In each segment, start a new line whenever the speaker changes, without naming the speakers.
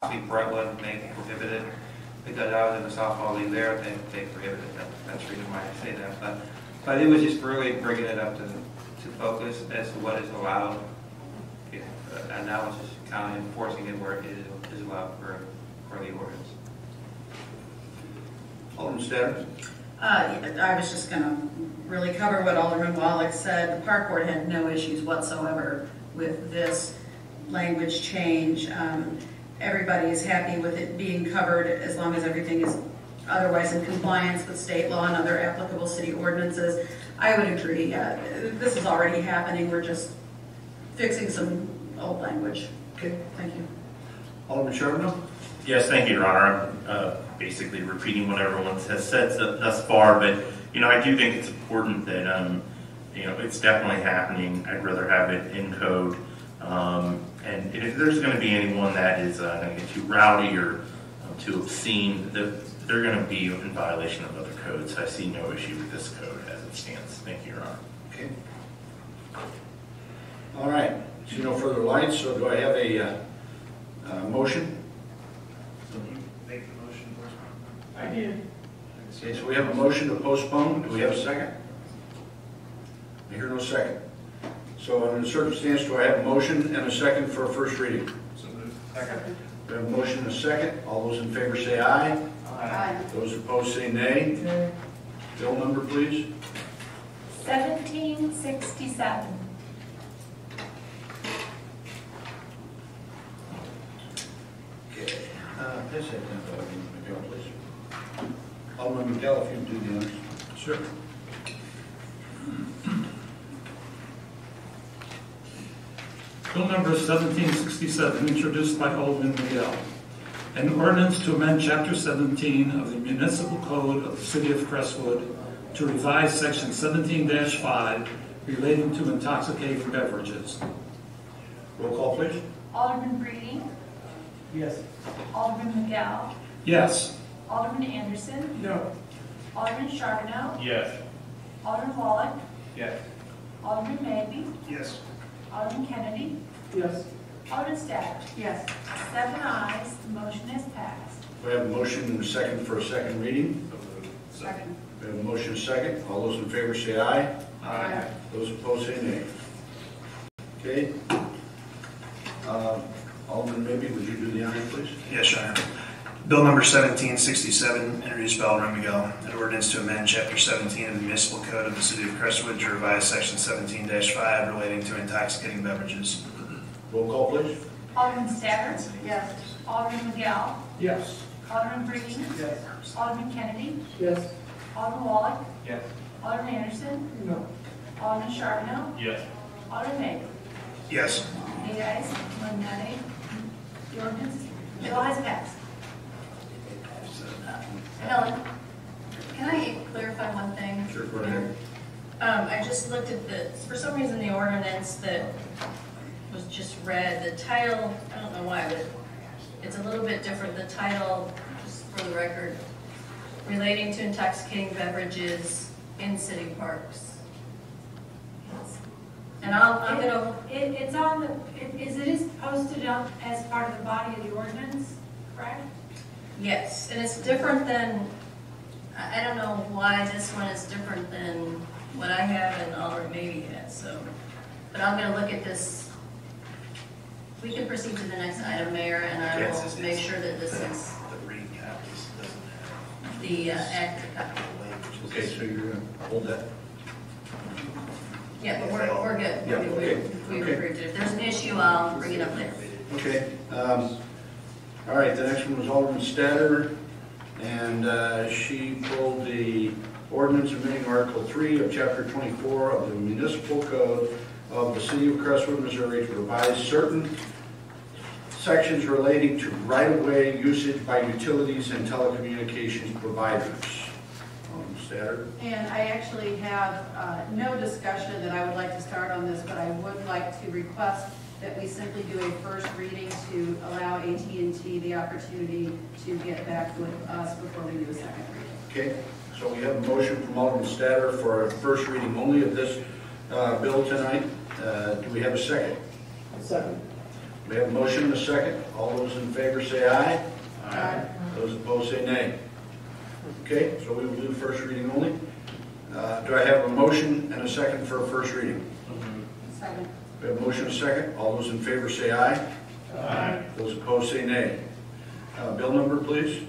Brentwood may prohibit it because I was in the softball league there. They prohibited it. That's the reason why I say that. But it was just really bringing it up to focus as to what is allowed. And now it's just kind of enforcing it where it is allowed for the ordinance.
Alderman Statter?
I was just going to really cover what Alderman Wallach said. The Park Board had no issues whatsoever with this language change. Everybody is happy with it being covered as long as everything is otherwise in compliance with state law and other applicable city ordinances. I would agree. This is already happening. We're just fixing some old language.
Okay.
Thank you.
Alderman Charbonneau?
Yes, thank you, Your Honor. I'm basically repeating what everyone has said thus far, but I do think it's important that it's definitely happening. I'd rather have it in code. And if there's going to be anyone that is going to get too rowdy or too obscene, they're going to be in violation of other codes. I see no issue with this code as it stands. Thank you, Your Honor.
Okay. All right. See no further lights, so do I have a motion?
Make the motion.
I did.
Okay, so we have a motion to postpone. Do we have a second? I hear no second. So under the circumstance, do I have a motion and a second for a first reading?
So moved. Second.
We have a motion and a second. All those in favor say aye.
Aye.
Those opposed say nay. Nay. Bill number, please.
1767.
Okay. Pass that down to Alderman McGill, please. Alderman McGill, if you do the honors.
Sure.
Bill number 1767, introduced by Alderman Miguel. An ordinance to amend Chapter 17 of the Municipal Code of the City of Crestwood to revise Section 17-5 relating to intoxicating beverages.
Roll call, please.
Alderman Breeding.
Yes.
Alderman McGow.
Yes.
Alderman Anderson.
No.
Alderman Charbonneau.
Yes.
Alderman Wallach.
Yes.
Alderman Maybe.
Yes.
Alderman Kennedy.
Yes.
Alderman Statter.
Yes.
7 ayes. The motion is passed.
We have a motion and a second for a second reading.
Second.
We have a motion and a second. All those in favor say aye.
Aye.
Those opposed say nay. Okay. Alderman, maybe would you do the honor, please?
Yes, Your Honor. Bill number 1767, introduced by Alderman Miguel, an ordinance to amend Chapter 17 of the Municipal Code of the City of Crestwood to revise Section 17-5 relating to intoxicating beverages.
Roll call, please.
Alderman Statter.
Yes.
Alderman McGow.
Yes.
Alderman Breeding.
Yes.
Alderman Kennedy.
Yes.
Alderman Wallach.
Yes.
Alderman Anderson.
No.
Alderman Charbonneau.
Yes.
Alderman Maybe.
Yes.
8 ayes, 1 nay. The ordinance, bill has passed.
Helen, can I clarify one thing?
Sure, go ahead.
I just looked at for some reason the ordinance that was just read, the title, I don't know why, but it's a little bit different. The title, just for the record, relating to intoxicating beverages in city parks. And I'm going to...
It's on the, it is posted up as part of the body of the ordinance, correct?
Yes, and it's different than, I don't know why this one is different than what I have and Alderman Maybe has, so. But I'm going to look at this. We can proceed to the next item, Mayor, and I will make sure that this is
The reading copies doesn't have
the accurate copy.
Okay, so you're going to hold that.
Yeah, but we're good.
Yeah, okay.
We've
Okay.
approved it. If there's an issue, I'll bring it up later.
Okay. All right, the next one was Alderman Statter, and she pulled the ordinance amending Article 3 of Chapter 24 of the Municipal Code of the City of Crestwood, Missouri to revise certain sections relating to right-of-way usage by utilities and telecommunications providers. Alderman Statter.
And I actually have no discussion that I would like to start on this, but I would like to request that we simply do a first reading to allow AT&T the opportunity to get back with us before we do a second reading.
Okay, so we have a motion from Alderman Statter for a first reading only of this bill tonight. Do we have a second?
Second.
We have a motion and a second. All those in favor say aye.
Aye.
Those opposed say nay. Okay, so we will do first reading only. Do I have a motion and a second for a first reading?
Second.
We have a motion and a second. All those in favor say aye.
Aye.
Those opposed say nay. Bill number, please.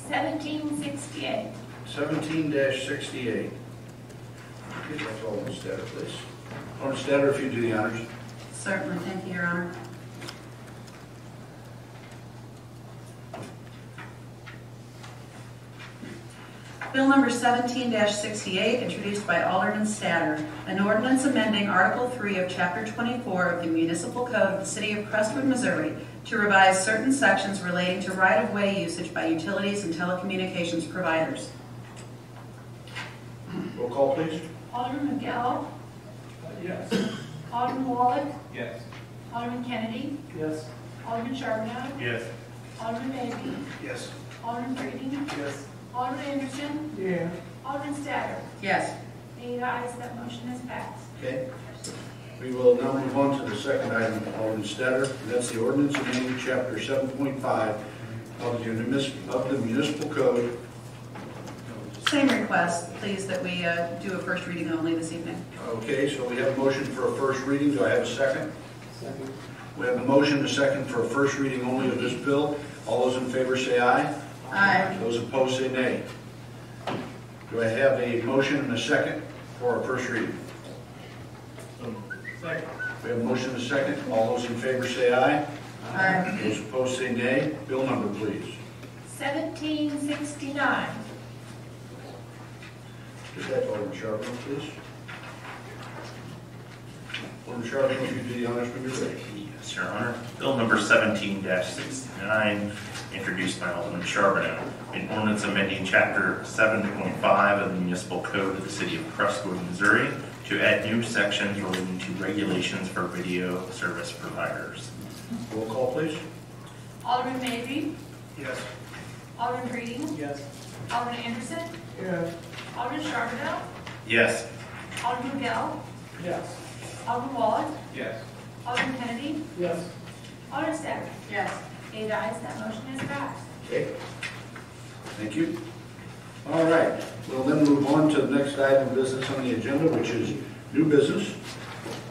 1768.
17-68. Okay, that's Alderman Statter, please. Alderman Statter, if you do the honors.
Certainly, thank you, Your Honor. Bill number 17-68, introduced by Alderman Statter, an ordinance amending Article 3 of Chapter 24 of the Municipal Code of the City of Crestwood, Missouri, to revise certain sections relating to right-of-way usage by utilities and telecommunications providers.
Roll call, please.
Alderman McGill,
Yes.
Alderman Wallach,
Yes.
Alderman Kennedy,
Yes.
Alderman Charbonneau,
Yes.
Alderman Mabee,
Yes.
Alderman Breeding,
Yes.
Alderman Anderson,
Yeah.
Alderman Statter.
Yes.
8 ayes, that motion is passed.
Okay. We will now move on to the second item, Alderman Statter. That's the ordinance amending Chapter 7.5 of the Municipal Code.
Same request, please, that we do a first reading only this evening.
Okay, so we have a motion for a first reading. Do I have a second?
Second.
We have a motion and a second for a first reading only of this bill. All those in favor say aye.
Aye.
Those opposed say nay. Do I have a motion and a second for a first reading?
Second.
We have a motion and a second. All those in favor say aye.
Aye.
Those opposed say nay. Bill number, please.
1769.
Give that to Alderman Charbonneau, please. Alderman Charbonneau, if you do the honors when you're ready.
Yes, Your Honor. Bill number 17-69, introduced by Alderman Charbonneau, an ordinance amending Chapter 7.5 of the Municipal Code of the City of Crestwood, Missouri, to add new sections relating to regulations for video service providers.
Roll call, please.
Alderman Mabee,
Yes.
Alderman Breeding,
Yes.
Alderman Anderson,
Yes.
Alderman Charbonneau,
Yes.
Alderman McGill,
Yes.
Alderman Wallach,
Yes.
Alderman Kennedy,
Yes.
Alderman Statter.
Yes.
8 ayes, that motion is passed.
Okay. Thank you. All right. We'll then move on to the next item of business on the agenda, which is new business.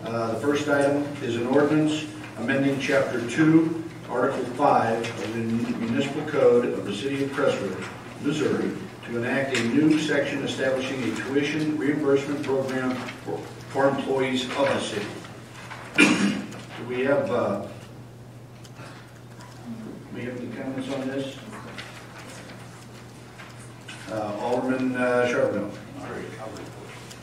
The first item is an ordinance amending Chapter 2, Article 5 of the Municipal Code of the City of Crestwood, Missouri, to enact a new section establishing a tuition reimbursement program for employees of the city. Do we have any comments on this? Alderman Charbonneau.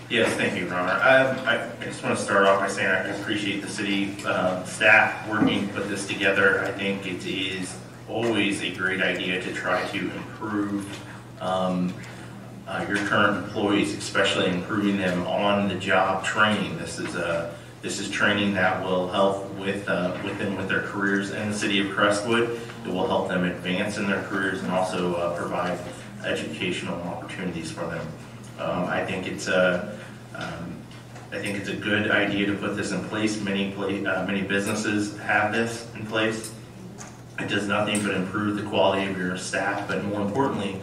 Yes, thank you, Your Honor. I just want to start off by saying I appreciate the city staff working to put this together. I think it is always a great idea to try to improve your current employees, especially improving them on the job training. This is training that will help with them with their careers in the city of Crestwood. It will help them advance in their careers and also provide educational opportunities for them. I think it's a good idea to put this in place. Many businesses have this in place. It does nothing but improve the quality of your staff, but more importantly,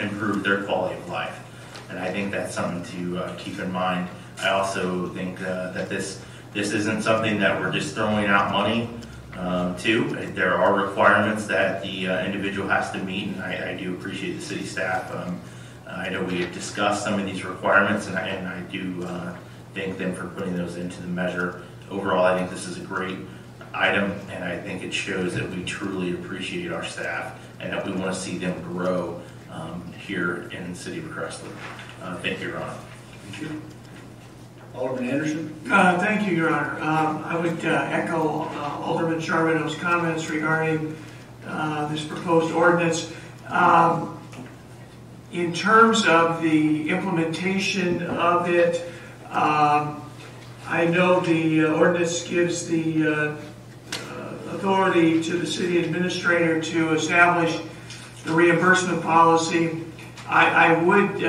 improve their quality of life. And I think that's something to keep in mind. I also think that this isn't something that we're just throwing out money to. There are requirements that the individual has to meet, and I do appreciate the city staff. I know we have discussed some of these requirements, and I do thank them for putting those into the measure. Overall, I think this is a great item, and I think it shows that we truly appreciate our staff and that we want to see them grow here in the city of Crestwood. Thank you, Your Honor.
Thank you. Alderman Anderson.
Thank you, Your Honor. I would echo Alderman Charbonneau's comments regarding this proposed ordinance. In terms of the implementation of it, I know the ordinance gives the authority to the city administrator to establish the reimbursement policy. I would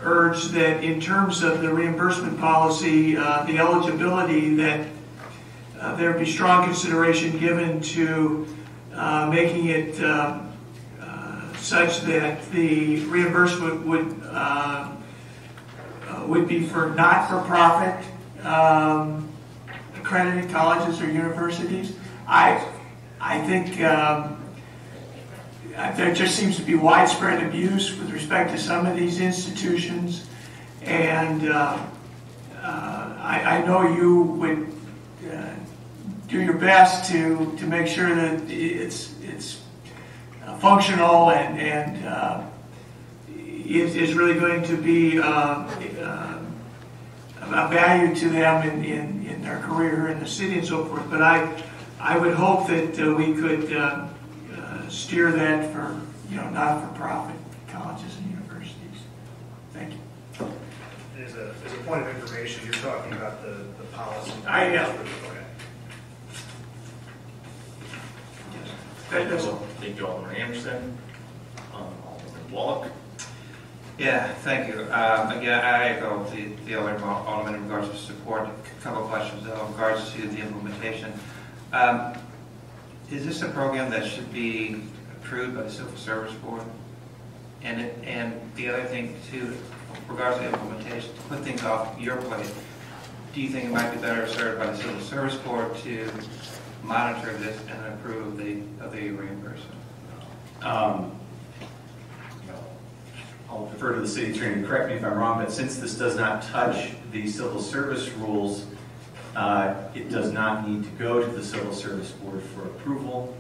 urge that in terms of the reimbursement policy, the eligibility that there be strong consideration given to making it such that the reimbursement would be for not-for-profit accredited colleges or universities. I think there just seems to be widespread abuse with respect to some of these institutions, and I know you would do your best to make sure that it's functional and is really going to be a value to them in their career in the city and so forth. But I would hope that we could steer that for not-for-profit colleges and universities. Thank you.
As a point of information, you're talking about the policy.
I am.
Okay. Thank you, Alderman Anderson. Alderman Wallach.
Yeah, thank you. Again, I echo the other Alderman in regards to support. A couple of questions in regards to the implementation. Is this a program that should be approved by the Civil Service Board? And the other thing too, in regards to implementation, to put things off your plate, do you think it might be better served by the Civil Service Board to monitor this and approve the reimbursement?
I'll defer to the city attorney to correct me if I'm wrong, but since this does not touch the civil service rules, it does not need to go to the Civil Service Board for approval.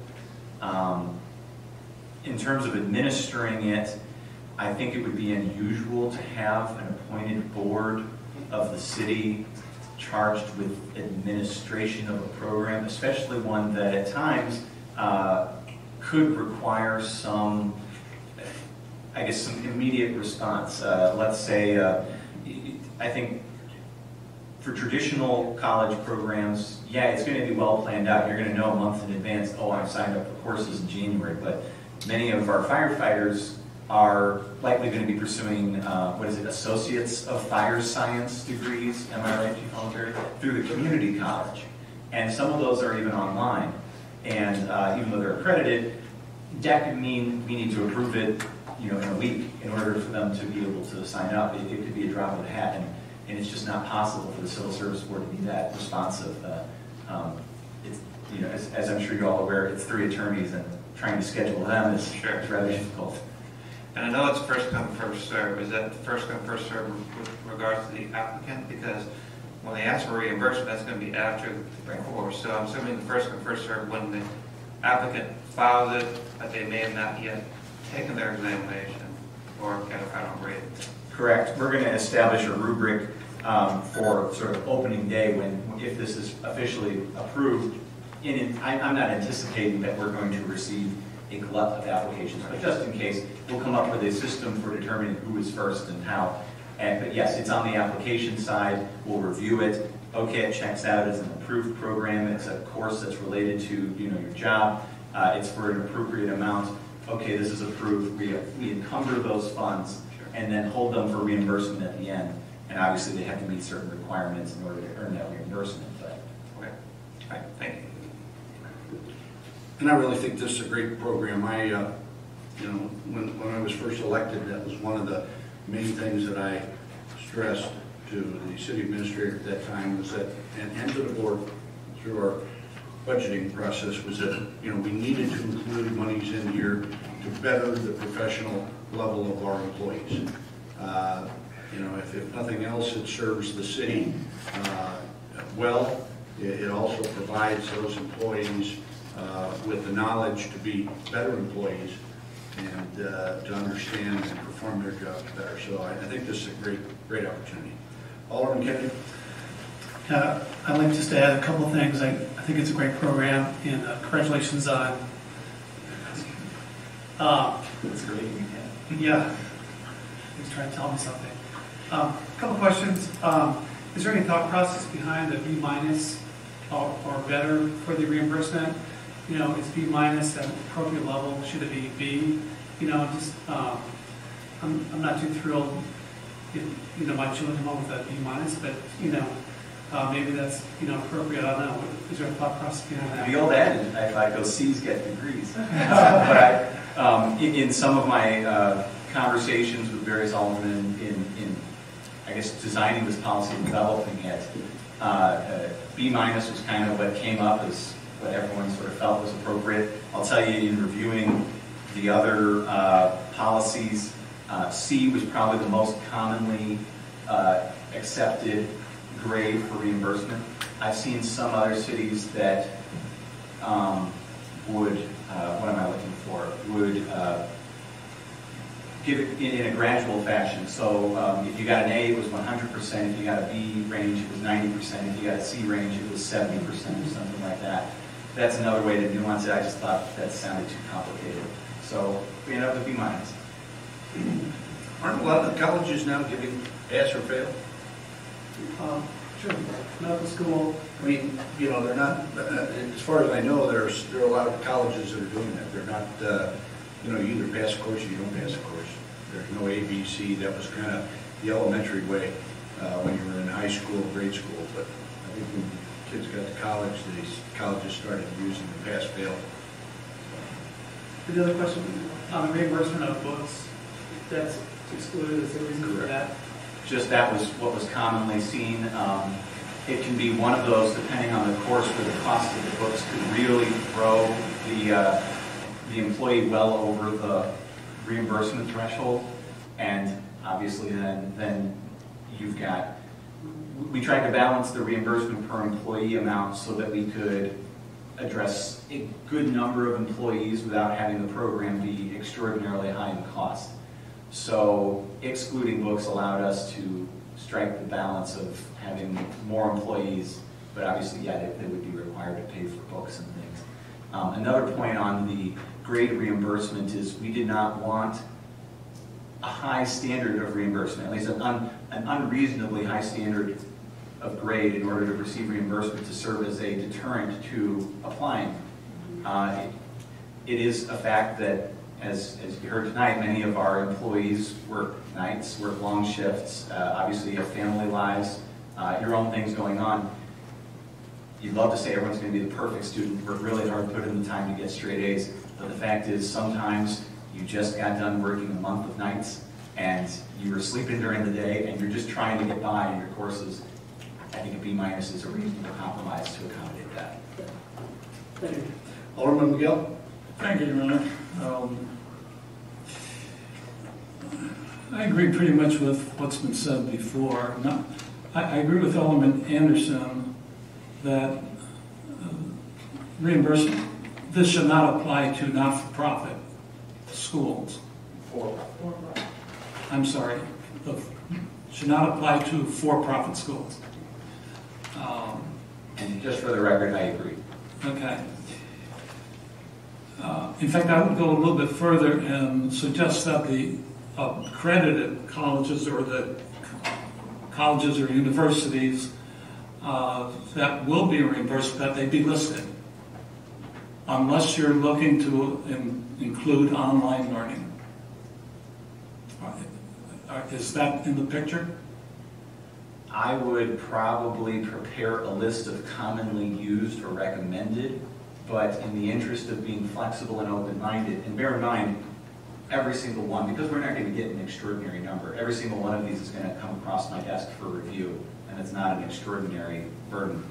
In terms of administering it, I think it would be unusual to have an appointed board of the city charged with administration of a program, especially one that at times could require some, I guess, some immediate response. Let's say, I think for traditional college programs, yeah, it's going to be well planned out. You're going to know a month in advance, oh, I'm signed up for courses in January, but many of our firefighters are likely going to be pursuing, Associates of Fire Science degrees, am I right, Chief Voluntary? Through the community college. And some of those are even online. And even though they're accredited, that could mean we need to approve it, in a week in order for them to be able to sign up. It could be a drop of the hat, and it's just not possible for the Civil Service Board to be that responsive. As I'm sure you're all aware, it's 3 attorneys, and trying to schedule them is rather difficult.
And I know it's first come, first serve. Is that first come, first serve with regards to the applicant? Because when they ask for reimbursement, that's going to be after the course. So I'm assuming the first come, first serve when the applicant files it, but they may have not yet taken their examination or got a final grade.
Correct. We're going to establish a rubric for sort of opening day if this is officially approved. I'm not anticipating that we're going to receive a glut of applications, but just in case, we'll come up with a system for determining who is first and how. But yes, it's on the application side. We'll review it. Okay, it checks out as an approved program. It's a course that's related to your job. It's for an appropriate amount. Okay, this is approved. We encumber those funds and then hold them for reimbursement at the end. And obviously, they have to meet certain requirements in order to earn that reimbursement. But
okay, all right, thank you.
And I really think this is a great program. When I was first elected, that was one of the main things that I stressed to the city administrator at that time was that, and to the board through our budgeting process, was that we needed to include monies in here to better the professional level of our employees. If nothing else, it serves the city well. It also provides those employees with the knowledge to be better employees and to understand and perform their jobs better. So I think this is a great opportunity. Alderman Kennedy.
I'd like just to add a couple of things. I think it's a great program, and congratulations on.
that's great.
Yeah, he's trying to tell me something. A couple of questions. Is there any thought process behind the B- or better for the reimbursement? Is B- at an appropriate level? Should it be B? I'm not too thrilled if my children come home with a B-, but maybe that's, appropriate, I don't know. Is there a thought process behind that?
The old adage, if I go C's, get degrees. But in some of my conversations with various aldermen in, I guess, designing this policy and developing it, B- was kind of what came up as what everyone sort of felt was appropriate. I'll tell you, in reviewing the other policies, C was probably the most commonly accepted grade for reimbursement. I've seen some other cities that would, what am I looking for, would give it in a gradual fashion. So if you got an A, it was 100%. If you got a B range, it was 90%. If you got a C range, it was 70% or something like that. That's another way to nuance it. I just thought that sounded too complicated. So we ended up with B-.
Aren't a lot of the colleges now giving pass or fail?
Sure. Medical school.
I mean, they're not, as far as I know, there are a lot of colleges that are doing that. They're not, you either pass a course or you don't pass a course. There's no A, B, C. That was kind of the elementary way when you were in high school, grade school. But I think when kids got to college, these colleges started using the pass-fail.
The other question, on the reimbursement of books, that's excluded, is there a reason for that?
Just that was what was commonly seen. It can be one of those, depending on the course, where the cost of the books could really throw the employee well over the reimbursement threshold. And obviously then you've got, we tried to balance the reimbursement per employee amount so that we could address a good number of employees without having the program be extraordinarily high in cost. So excluding books allowed us to strike the balance of having more employees, but obviously, yeah, they would be required to pay for books and things. Another point on the grade reimbursement is we did not want a high standard of reimbursement, at least an unreasonably high standard of grade in order to receive reimbursement to serve as a deterrent to applying. It is a fact that, as you heard tonight, many of our employees work nights, work long shifts, obviously you have family lives, your own things going on. You'd love to say everyone's going to be the perfect student, work really hard, put in the time to get straight A's, but the fact is sometimes you just got done working a month of nights and you were sleeping during the day and you're just trying to get by in your courses. I think a B- is a reasonable compromise to accommodate that.
Thank you.
Alderman Miguel?
Thank you, Your Honor. I agree pretty much with what's been said before. I agree with Alderman Anderson that reimbursement, this should not apply to not-for-profit schools. I'm sorry, should not apply to for-profit schools.
And just for the record, I agree.
Okay. In fact, I would go a little bit further and suggest that the accredited colleges or the colleges or universities that will be reimbursed, that they be listed, unless you're looking to include online learning. Is that in the picture?
I would probably prepare a list of commonly used or recommended, but in the interest of being flexible and open-minded, and bear in mind, every single one, because we're not going to get an extraordinary number, every single one of these is going to come across my desk for review, and it's not an extraordinary burden.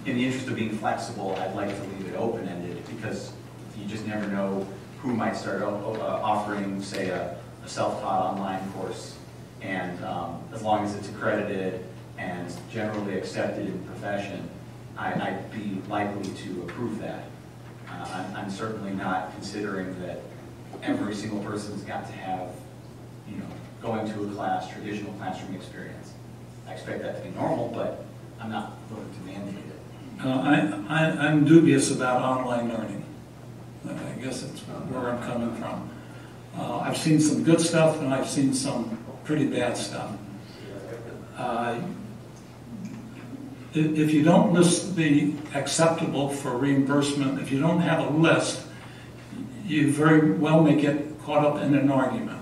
In the interest of being flexible, I'd like to leave it open-ended, because you just never know who might start offering, say, a self-taught online course, and as long as it's accredited and generally accepted in the profession, I'd be likely to approve that. I'm certainly not considering that every single person's got to have, going to a class, traditional classroom experience. I expect that to be normal, but I'm not willing to mandate it.
I'm dubious about online learning. I guess that's where I'm coming from. I've seen some good stuff and I've seen some pretty bad stuff. If you don't list the acceptable for reimbursement, if you don't have a list, you very well may get caught up in an argument.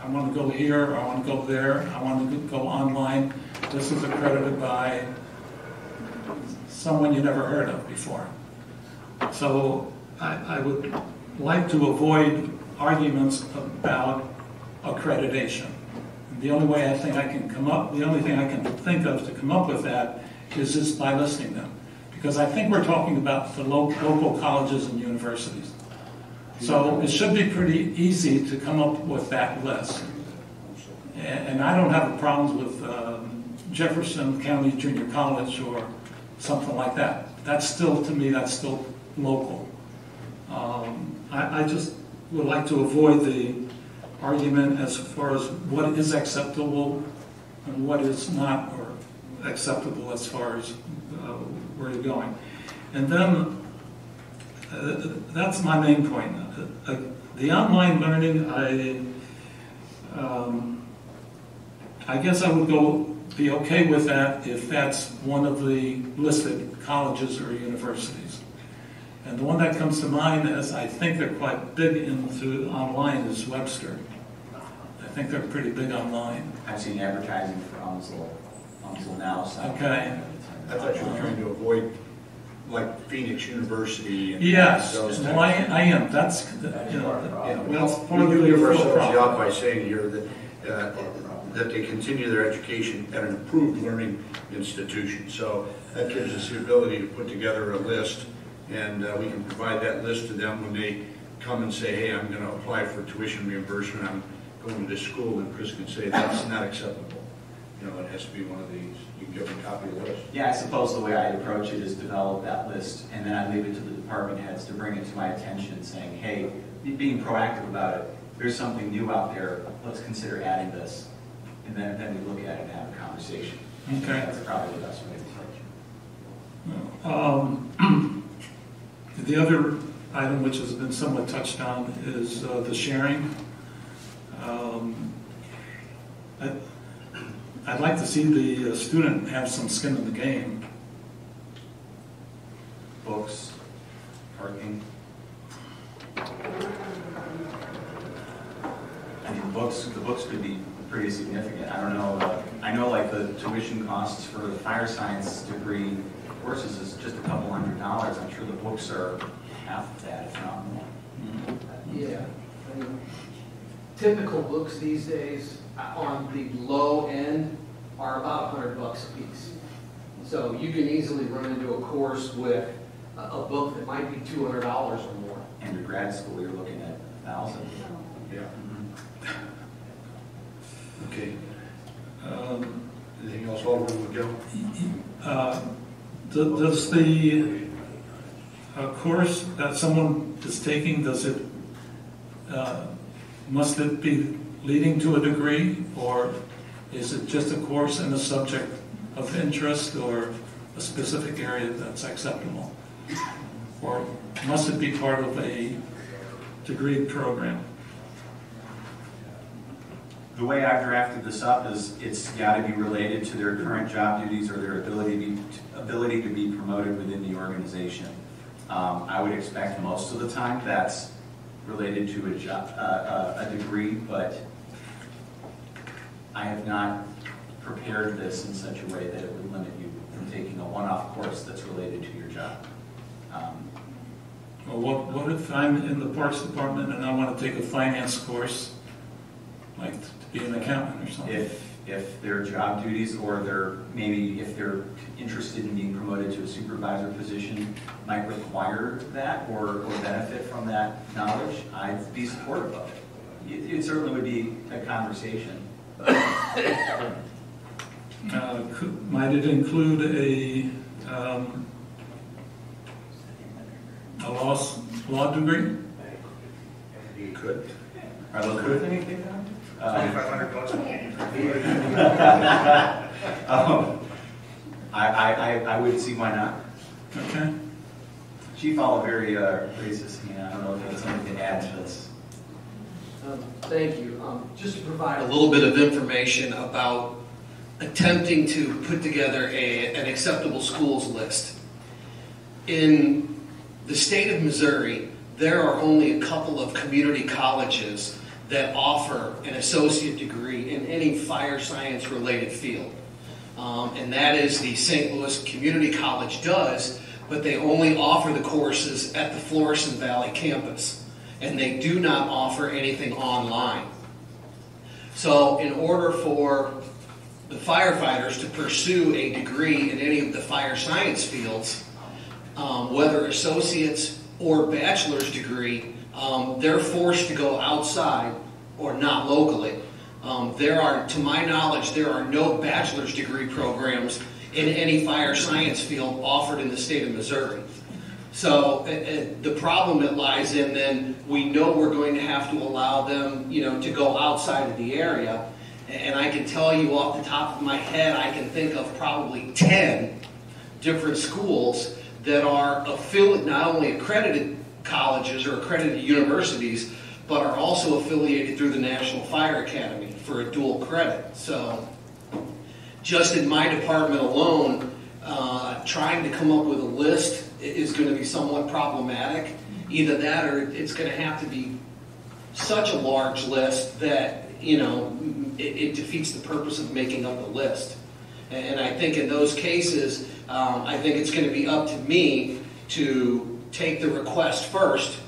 I want to go here, or I want to go there, I want to go online. This is accredited by someone you never heard of before. So I would like to avoid arguments about accreditation. The only way I think I can the only thing I can think of to come up with that is just by listing them. Because I think we're talking about the local colleges and universities. So it should be pretty easy to come up with that list. And I don't have problems with Jefferson County Junior College or something like that. That's still, to me, that's still local. I just would like to avoid the argument as far as what is acceptable and what is not or acceptable as far as where you're going. And then that's my main point. The online learning, I guess I would be okay with that if that's one of the listed colleges or universities. And the one that comes to mind is I think they're quite big into online is Webster. I think they're pretty big online.
I've seen advertising for Umsel now. So
Okay.
I thought you were trying to avoid, like, Phoenix University. And
Yes,
those
well, I am. That's,
Yeah,
that's
well,
part of
we
the
give
full
ourselves the
problem.
out by saying here that they continue their education at an approved learning institution. So that gives us the ability to put together a list, and we can provide that list to them when they come and say, hey, I'm going to apply for tuition reimbursement, I'm going to this school, and Chris can say, that's not acceptable. You know, it has to be one of these. You can give them a copy of the list.
yeah, I suppose the way I'd approach it is develop that list, and then I'd leave it to the department heads to bring it to my attention, saying, hey, being proactive about it, there's something new out there, let's consider adding this. And then we look at it and have a conversation.
Okay.
That's probably the best way to approach it.
The other item which has been somewhat touched on is the sharing. I'd like to see the student have some skin in the game.
Books, parking. I mean, the books could be pretty significant. I don't know. I know, like, the tuition costs for the fire science degree courses is just a couple $100. I'm sure the books are half of that, if not more.
Yeah. I mean, typical books these days on the low end are about $100 a piece. So you can easily run into a course with a book that might be $200 or more.
And your grad school, you're looking at 1,000.
Yeah. Okay. Anything else, Alderman McGill?
Does the course that someone is taking, must it be leading to a degree, or is it just a course in a subject of interest or a specific area that's acceptable? Or must it be part of a degree program?
The way I've drafted this up is it's got to be related to their current job duties or their ability to be promoted within the organization. I would expect most of the time that's related to a degree, but I have not prepared this in such a way that it would limit you from taking a one-off course that's related to your job.
Well, what if I'm in the Parks Department and I want to take a finance course, like to be an accountant or something?
If their job duties or maybe if they're interested in being promoted to a supervisor position might require that or benefit from that knowledge, I'd be supportive of it. It certainly would be a conversation.
Might it include a law degree?
You could.
Are those worth anything now? I would see why not.
Okay.
Chief Oliveri raised his hand. I don't know if he has something to add to this.
Thank you. Just to provide a little bit of information about attempting to put together an acceptable schools list. In the state of Missouri, there are only a couple of community colleges that offer an associate degree in any fire science related field. And that is the St. Louis Community College does, but they only offer the courses at the Florissant Valley campus. And they do not offer anything online. So in order for the firefighters to pursue a degree in any of the fire science fields, whether associates or bachelor's degree, they're forced to go outside or not locally. To my knowledge, there are no bachelor's degree programs in any fire science field offered in the state of Missouri. So the problem that lies in then, we know we're going to have to allow them, to go outside of the area. And I can tell you off the top of my head, I can think of probably 10 different schools that are not only accredited colleges or accredited universities, but are also affiliated through the National Fire Academy for a dual credit. So just in my department alone, trying to come up with a list is going to be somewhat problematic. Either that or it's going to have to be such a large list that, it defeats the purpose of making up the list. And I think in those cases, I think it's going to be up to me to take the request first,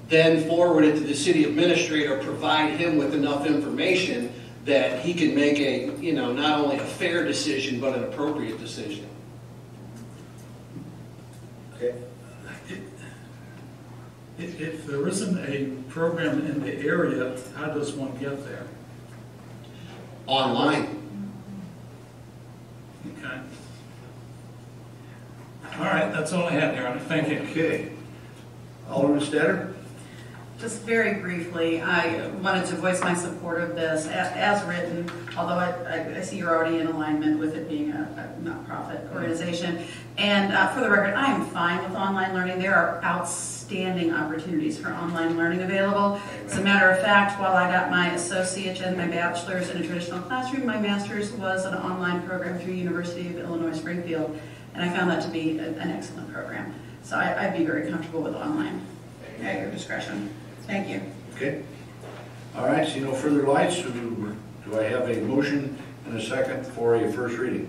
then forward it to the city administrator, provide him with enough information that he can make a, not only a fair decision, but an appropriate decision.
Okay.
If there isn't a program in the area, how does one get there?
Online.
Okay. All right, that's all I have, Your Honor. Thank you.
Okay. Alderman Statter?
Just very briefly, I wanted to voice my support of this as written, although I see you're already in alignment with it being a not-profit organization. And for the record, I am fine with online learning. There are outstanding opportunities for online learning available. As a matter of fact, while I got my associate and my bachelor's in a traditional classroom, my master's was an online program through University of Illinois Springfield, and I found that to be an excellent program. So I'd be very comfortable with online at your discretion. Thank you.
Okay. All right, see no further lights. Do I have a motion and a second for a first reading?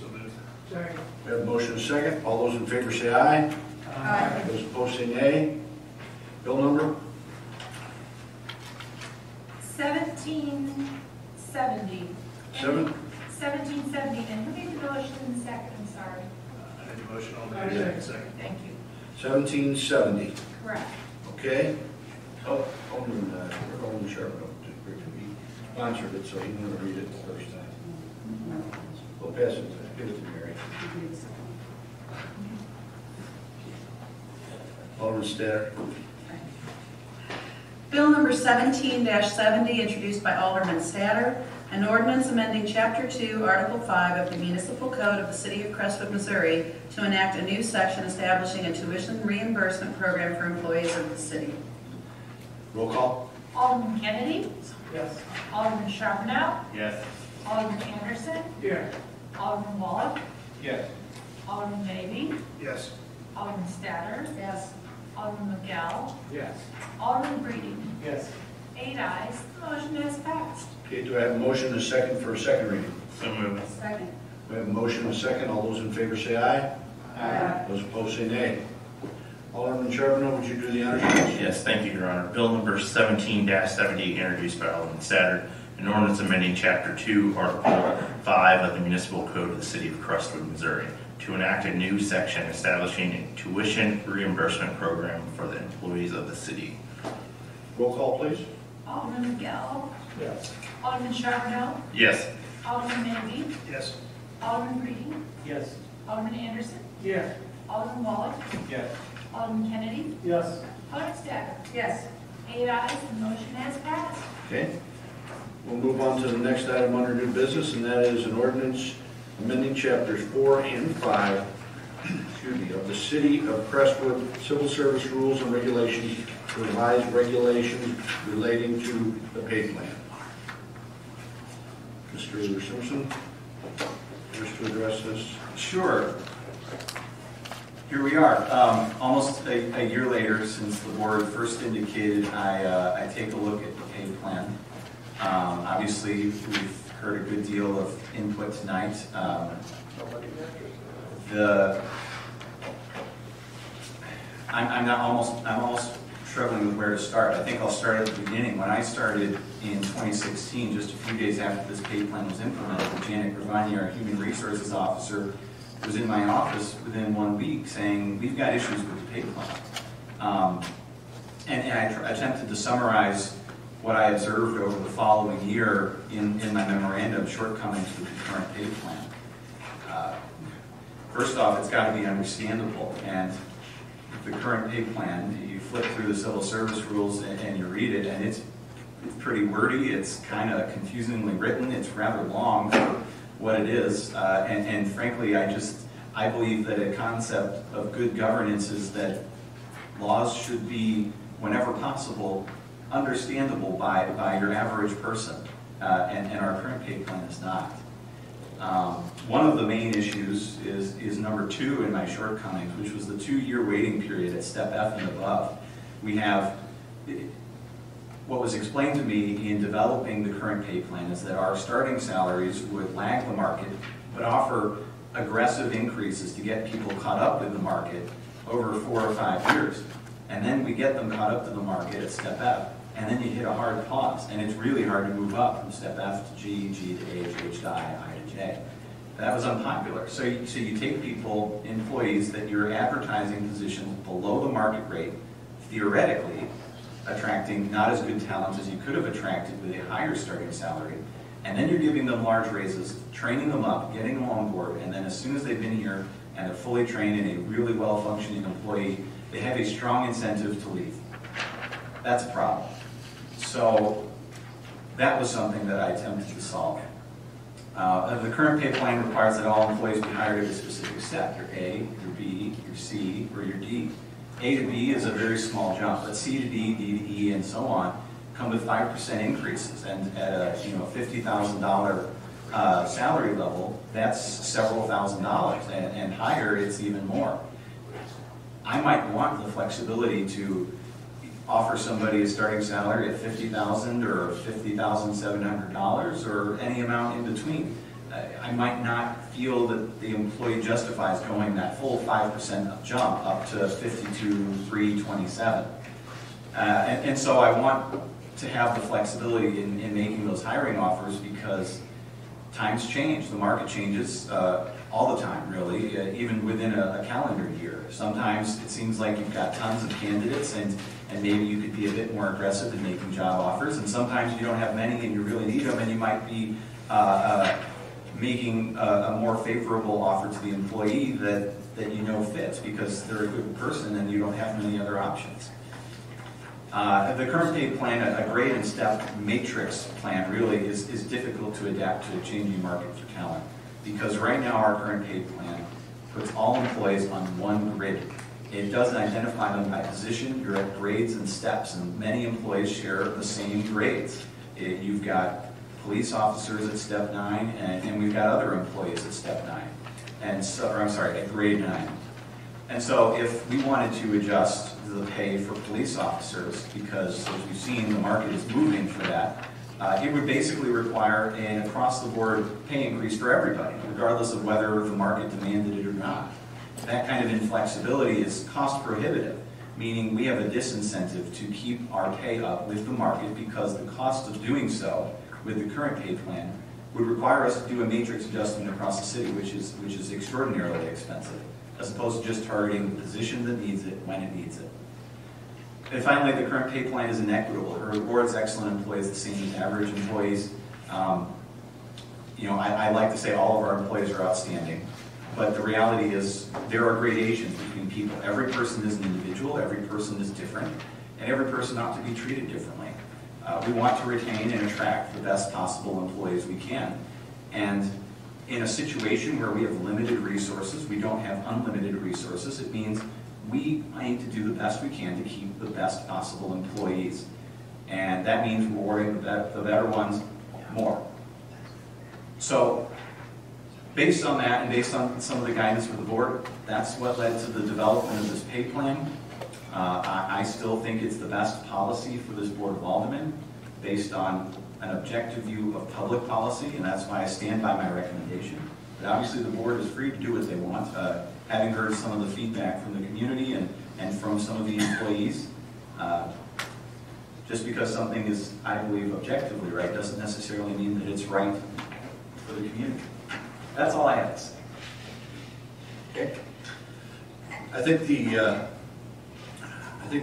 So moved.
Sorry.
We have a motion and a second. All those in favor say aye.
Aye.
Those opposed say nay. Bill number?
1770. 1770, and who made the motion in the second? I'm sorry.
I made the motion, Alderman second.
Thank you.
1770.
Correct.
Okay. Alderman Sharp, he sponsored it, so he knew to read it the first time. We'll pass it, give it to Mary. Alderman Statter.
Bill number 17-70, introduced by Alderman Statter, an ordinance amending Chapter 2, Article 5 of the Municipal Code of the City of Crestwood, Missouri, to enact a new section establishing a tuition reimbursement program for employees of the city.
Roll call.
Alderman Kennedy?
Yes.
Alderman Charbonneau?
Yes.
Alderman Anderson?
Yes.
Alderman Wallach?
Yes.
Alderman Beatty?
Yes.
Alderman Statter?
Yes.
Alderman McGell?
Yes.
Alderman Breeding?
Yes.
8 ayes, the motion has passed.
Okay, do I have a motion and a second for a second reading?
So moved.
Second.
We have a motion and a second. All those in favor say aye.
Aye.
Those opposed say nay. Alderman Charbonneau, would you do the honors?
Yes, thank you, Your Honor. Bill number 17-70, introduced by Alderman Statter, an ordinance amending Chapter 2, Article 5 of the Municipal Code of the City of Crestwood, Missouri, to enact a new section establishing a tuition reimbursement program for the employees of the city.
Roll call, please.
Alderman McGell?
Yes.
Alderman Charbonneau?
Yes.
Alderman Beatty?
Yes.
Alderman Breeding?
Yes.
Alderman Anderson?
Yes.
Alderman Wallach?
Yes.
Alderman Kennedy?
Yes.
Alderman Statter?
Yes.
8 ayes, the motion has passed.
Okay. We'll move on to the next item under new business, and that is an ordinance amending chapters 4 and 5 of the City of Crestwood Civil Service Rules and Regulations to revise regulations relating to the pay plan. Mr. Simpson, wish to address this?
Sure. Here we are, almost a year later since the board first indicated I take a look at the pay plan. Obviously, we've heard a good deal of input tonight. I'm almost struggling with where to start. I think I'll start at the beginning. When I started in 2016, just a few days after this pay plan was implemented, Janet Gravani, our Human Resources Officer, was in my office within 1 week saying, we've got issues with the pay plan. And I attempted to summarize what I observed over the following year in my memorandum, shortcomings with the current pay plan. First off, it's got to be understandable. And the current pay plan, you flip through the civil service rules and you read it, and it's pretty wordy. It's kind of confusingly written. It's rather long for what it is. And frankly, I believe that a concept of good governance is that laws should be, whenever possible, understandable by your average person. And our current pay plan is not. One of the main issues is number 2 in my shortcomings, which was the 2-year waiting period at step F and above. We have, what was explained to me in developing the current pay plan is that our starting salaries would lag the market, but offer aggressive increases to get people caught up with the market over 4 or 5 years. And then we get them caught up to the market at step F, and then you hit a hard pause, and it's really hard to move up from step F to G, G to H, H to I to J. That was unpopular. So you take people, employees, that you're advertising positions below the market rate, theoretically attracting not as good talent as you could have attracted with a higher starting salary, and then you're giving them large raises, training them up, getting them on board, and then as soon as they've been here and they're fully trained and a really well-functioning employee, they have a strong incentive to leave. That's a problem. So that was something that I attempted to solve. The current pay plan requires that all employees be hired at a specific step, your A, your B, your C, or your D. A to B is a very small jump, but C to D, D to E, and so on come with 5% increases, and at a $50,000 salary level, that's several $1,000s, and higher it's even more. I might want the flexibility to offer somebody a starting salary at $50,000 or $50,700 or any amount in between. I might not feel that the employee justifies going that full 5% jump up to $52,327. And so I want to have the flexibility in making those hiring offers because times change, the market changes all the time, really, even within a calendar year. Sometimes it seems like you've got tons of candidates and maybe you could be a bit more aggressive in making job offers, and sometimes you don't have many and you really need them, and you might be making a more favorable offer to the employee that you know fits because they're a good person and you don't have many other options. The current pay plan, a grade and step matrix plan, really is difficult to adapt to a changing market for talent because right now our current pay plan puts all employees on one grid. It doesn't identify them by position. You're at grades and steps, and many employees share the same grades. You've got police officers at step 9, and we've got other employees at step 9, and so, or I'm sorry, at grade 9. And so if we wanted to adjust the pay for police officers, because as we've seen, the market is moving for that, it would basically require an across-the-board pay increase for everybody, regardless of whether the market demanded it or not. That kind of inflexibility is cost prohibitive, meaning we have a disincentive to keep our pay up with the market because the cost of doing so with the current pay plan would require us to do a matrix adjustment across the city, which is extraordinarily expensive, as opposed to just targeting the position that needs it when it needs it. And finally, the current pay plan is inequitable. It rewards excellent employees the same as average employees. I like to say all of our employees are outstanding, but the reality is there are gradations between people. Every person is an individual, every person is different, and every person ought to be treated differently. We want to retain and attract the best possible employees we can. And in a situation where we have limited resources, we don't have unlimited resources, it means we aim to do the best we can to keep the best possible employees. And that means rewarding the better ones more. So based on that and based on some of the guidance from the board, that's what led to the development of this pay plan. I still think it's the best policy for this Board of Aldermen based on an objective view of public policy, and that's why I stand by my recommendation. But obviously the board is free to do what they want. Having heard some of the feedback from the community and from some of the employees, just because something is, I believe, objectively right doesn't necessarily mean that it's right for the community. That's all I have to say.
Okay. I think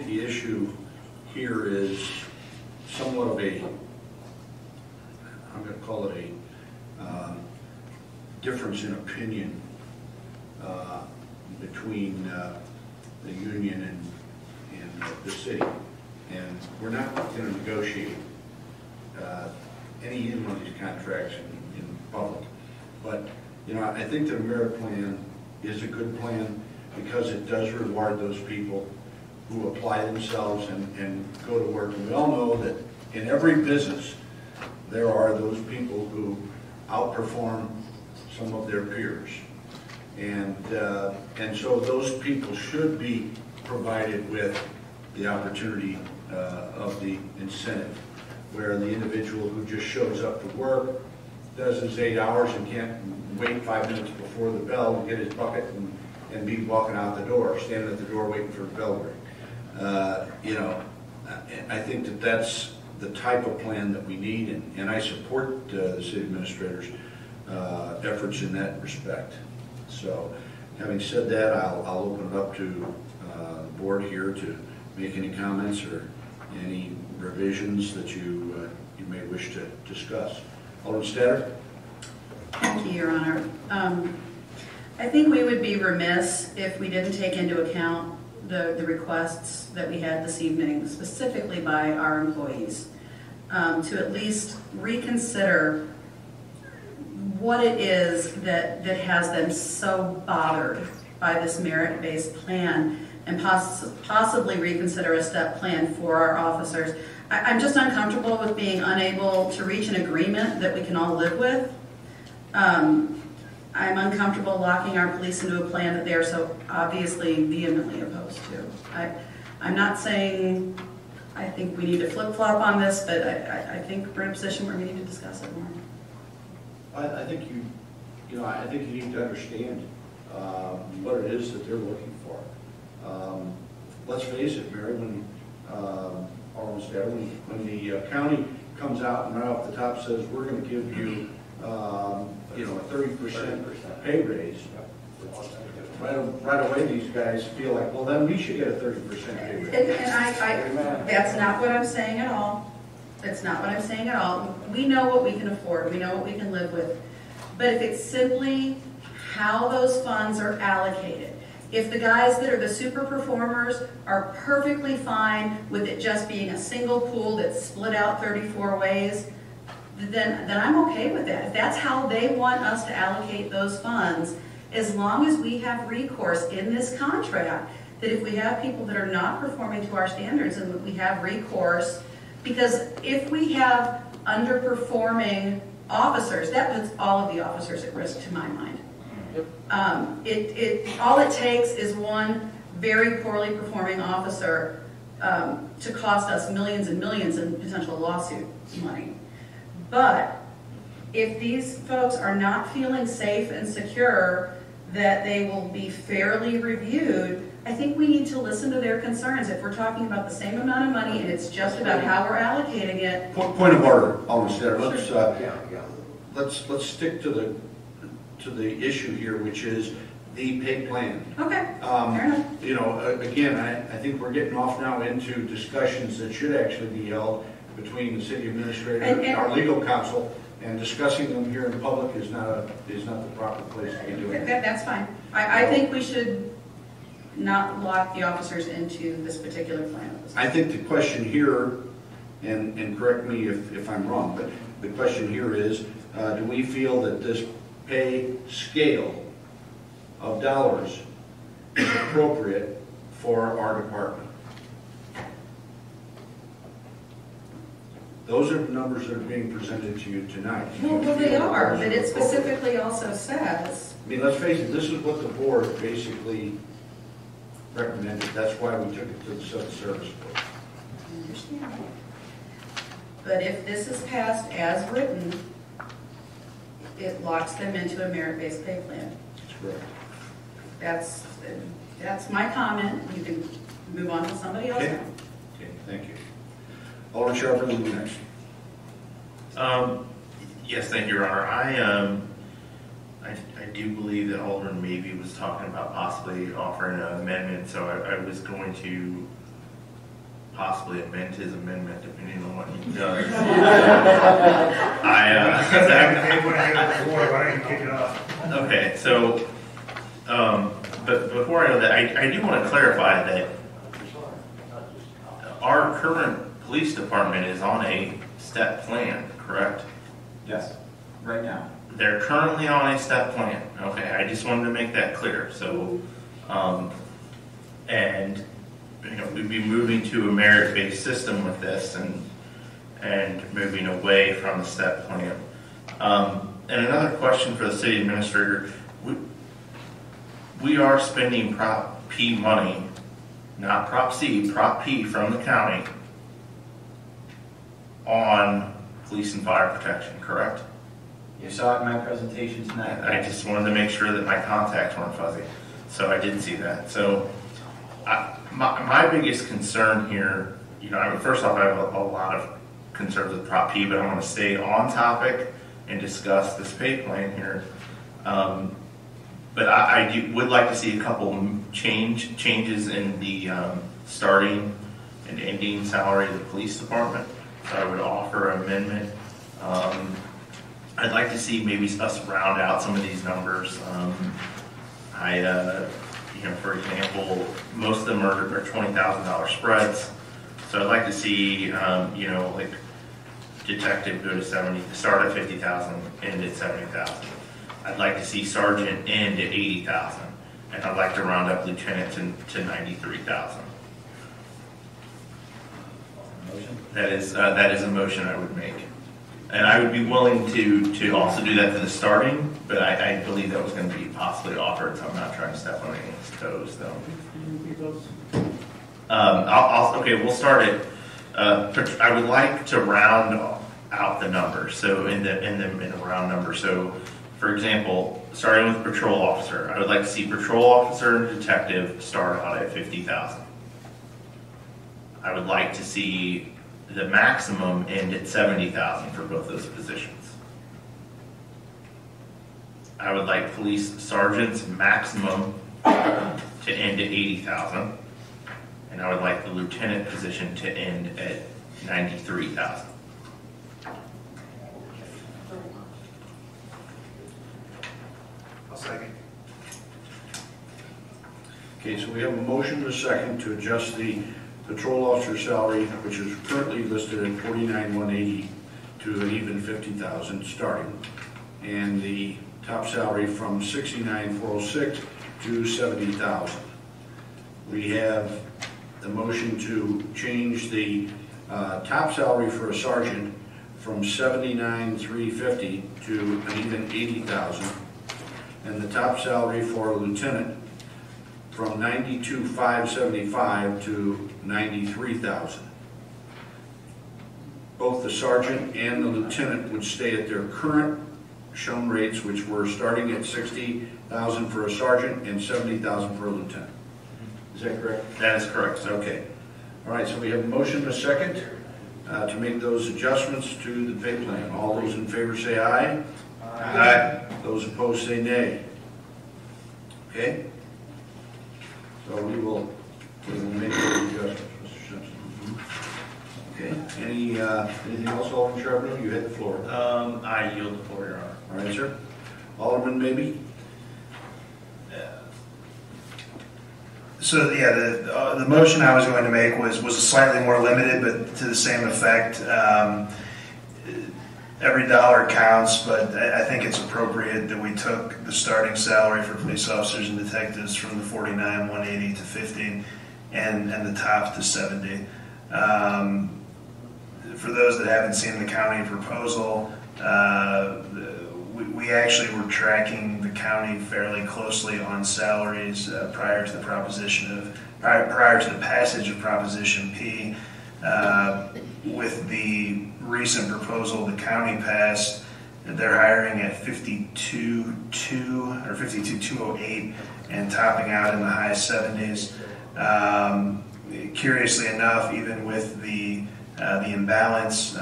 the issue here is somewhat of a, I'm going to call it a difference in opinion between the union and the city. And we're not going to negotiate any one of these contracts in public. But, you know, I think the merit plan is a good plan because it does reward those people who apply themselves and go to work. And we all know that in every business, there are those people who outperform some of their peers. And so those people should be provided with the opportunity of the incentive, where the individual who just shows up to work, does his 8 hours and can't wait 5 minutes before the bell to get his bucket and be walking out the door, standing at the door waiting for the bell to ring. You know, I think that that's the type of plan that we need, and I support the city administrator's efforts in that respect. So, having said that, I'll open it up to the board here to make any comments or any revisions that you may wish to discuss. Alderman Statter?
Thank you, Your Honor. I think we would be remiss if we didn't take into account the requests that we had this evening, specifically by our employees, to at least reconsider what it is that has them so bothered by this merit-based plan, and possibly reconsider a step plan for our officers. I'm just uncomfortable with being unable to reach an agreement that we can all live with. I'm uncomfortable locking our police into a plan that they are so obviously vehemently opposed to. I'm not saying I think we need to flip-flop on this, but I think we're in a position where we need to discuss it more.
I think I think you need to understand what it is that they're looking for. Let's face it, Mary, when the county comes out and right off the top says we're going to give you a 30% pay raise, right away these guys feel like, well, then we should get a 30% pay raise.
And that's not what I'm saying at all. That's not what I'm saying at all. We know what we can afford. We know what we can live with. But if it's simply how those funds are allocated, if the guys that are the super performers are perfectly fine with it just being a single pool that's split out 34 ways, then I'm okay with that. If that's how they want us to allocate those funds, as long as we have recourse in this contract, that if we have people that are not performing to our standards and we have recourse, because if we have underperforming officers, that puts all of the officers at risk to my mind. All it takes is one very poorly performing officer to cost us millions and millions in potential lawsuit money. But if these folks are not feeling safe and secure that they will be fairly reviewed, I think we need to listen to their concerns. If we're talking about the same amount of money and it's just about how we're allocating it.
Point of order, Alderman Statter. Let's stick to the issue here, which is the pay plan.
Okay, fair enough.
Again, I think we're getting off now into discussions that should actually be held between the city administrator and our legal counsel, and discussing them here in public is not the proper place to be doing it.
That's fine. I think we should not lock the officers into this particular plan.
I think the question here, and correct me if I'm wrong, but the question here is, do we feel that this pay scale of dollars is appropriate for our department? Those are the numbers that are being presented to you tonight.
Well, they are, but it specifically also says,
I mean, let's face it, this is what the board basically recommended. That's why we took it to the civil service board.
I understand. But if this is passed as written, it locks them into a merit-based pay plan.
That's correct.
That's my comment. You can move on to somebody else.
Okay. Okay, thank you. Alderman Sharpton, you next.
Yes, thank you, Your Honor. I do believe that Alderman maybe was talking about possibly offering an amendment, so I was going to possibly amend his amendment depending on what he does.
Why don't you kick it off?
Okay, so, but before I know that, I do want to clarify that our current police department is on a step plan, correct?
Yes, right now.
They're currently on a step plan. Okay, I just wanted to make that clear. So, and we'd be moving to a merit-based system with this, and moving away from the step plan. And another question for the city administrator: we are spending Prop P money, not Prop C, Prop P from the county on police and fire protection, correct?
You saw it in my presentation tonight.
I just wanted to make sure that my contacts weren't fuzzy. So I did see that. So my biggest concern here, first off, I have a lot of concerns with Prop P, but I want to stay on topic and discuss this pay plan here. But I would like to see a couple changes in the starting and ending salary of the police department. So I would offer an amendment. I'd like to see maybe us round out some of these numbers. For example, most of them are $20,000 spreads. So I'd like to see, like detective go to 70, start at 50,000, end at 70,000. I'd like to see sergeant end at 80,000, and I'd like to round up lieutenant to 93,000. That is a motion I would make. And I would be willing to also do that to the starting, but I believe that was going to be possibly offered, so I'm not trying to step on anyone's toes, though. Okay, we'll start it. I would like to round out the numbers, so in a round number. So, for example, starting with patrol officer, I would like to see patrol officer and detective start out at 50,000. I would like to see the maximum end at 70,000 for both those positions. I would like police sergeant's maximum to end at 80,000, and I would like the lieutenant position to end at 93,000.
I'll second.
Okay, so we have a motion and a second to adjust the patrol officer salary, which is currently listed at $49,180 to an even $50,000 starting, and the top salary from $69,406 to $70,000. We have the motion to change the top salary for a sergeant from $79,350 to an even $80,000, and the top salary for a lieutenant from $92,575 to $93,000. Both the sergeant and the lieutenant would stay at their current shown rates, which were starting at $60,000 for a sergeant and $70,000 for a lieutenant. Is that correct?
That is correct, sir.
Okay. All right, so we have a motion and a second to make those adjustments to the pay plan. All those in favor say aye.
Aye.
Those opposed say nay. Okay? So we will make those adjustments, Mr. Simpson. Okay. Anything else, Alderman Charbonneau? You had the floor.
I yield the floor, Your Honor.
All right, sir. Alderman, maybe?
So yeah, the motion I was going to make was slightly more limited, but to the same effect. Every dollar counts, but I think it's appropriate that we took the starting salary for police officers and detectives from the $49,180 to $50, and the top to $70. for those that haven't seen the county proposal, we actually were tracking the county fairly closely on salaries prior to the passage of Proposition P. With the recent proposal the county passed, they're hiring at 52.2 or 52.208 and topping out in the high 70s. Curiously enough, even with the imbalance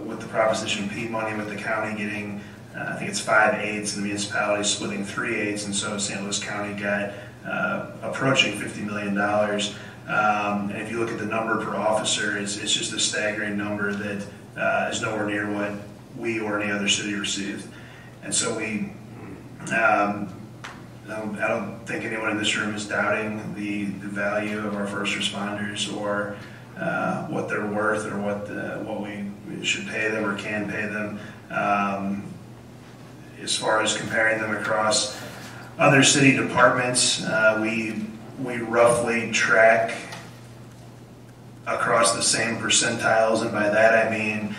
with the Proposition P money, with the county getting, I think it's 5/8 and the municipality splitting 3/8, and so St. Louis County got approaching $50 million. And if you look at the number per officer, it's just a staggering number that is nowhere near what we or any other city received. And so I don't think anyone in this room is doubting the value of our first responders or what they're worth or what we should pay them or can pay them. As far as comparing them across other city departments, we roughly track across the same percentiles, and by that I mean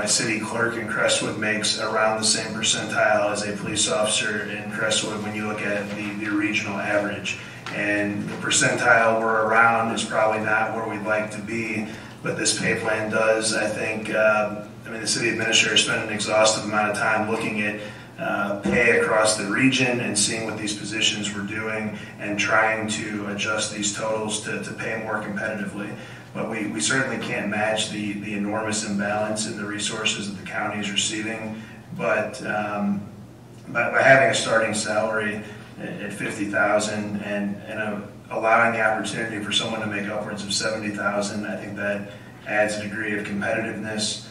a city clerk in Crestwood makes around the same percentile as a police officer in Crestwood when you look at the regional average. And the percentile we're around is probably not where we'd like to be, but this pay plan does, I think, the city administrator spent an exhaustive amount of time looking at pay across the region and seeing what these positions were doing and trying to adjust these totals to pay more competitively. But we certainly can't match the enormous imbalance in the resources that the county is receiving. But by having a starting salary at $50,000 and allowing the opportunity for someone to make upwards of $70,000, I think that adds a degree of competitiveness.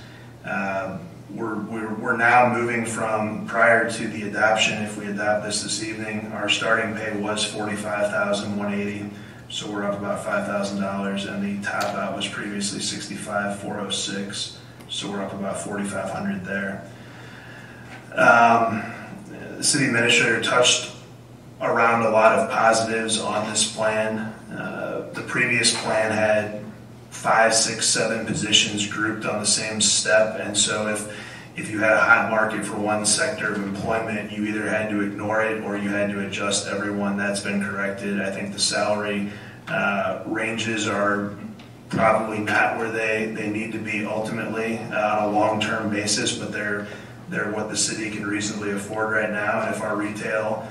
We're now moving from, prior to the adoption, if we adopt this evening, our starting pay was $45,180, so we're up about $5,000, and the top out was previously $65,406, so we're up about $4,500 there. The city administrator touched around a lot of positives on this plan. The previous plan had 5, 6, 7 positions grouped on the same step, and so if you had a hot market for one sector of employment, you either had to ignore it or you had to adjust everyone. That's been corrected. I think the salary ranges are probably not where they need to be ultimately on a long-term basis, but they're what the city can reasonably afford right now. And if our retail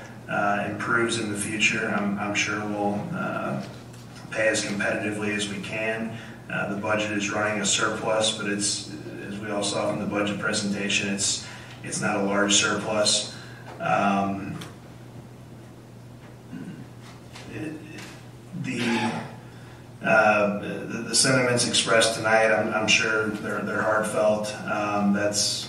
improves in the future, I'm sure we'll pay as competitively as we can. The budget is running a surplus, but it's, as we all saw from the budget presentation, it's not a large surplus. The sentiments expressed tonight, I'm sure they're heartfelt. That's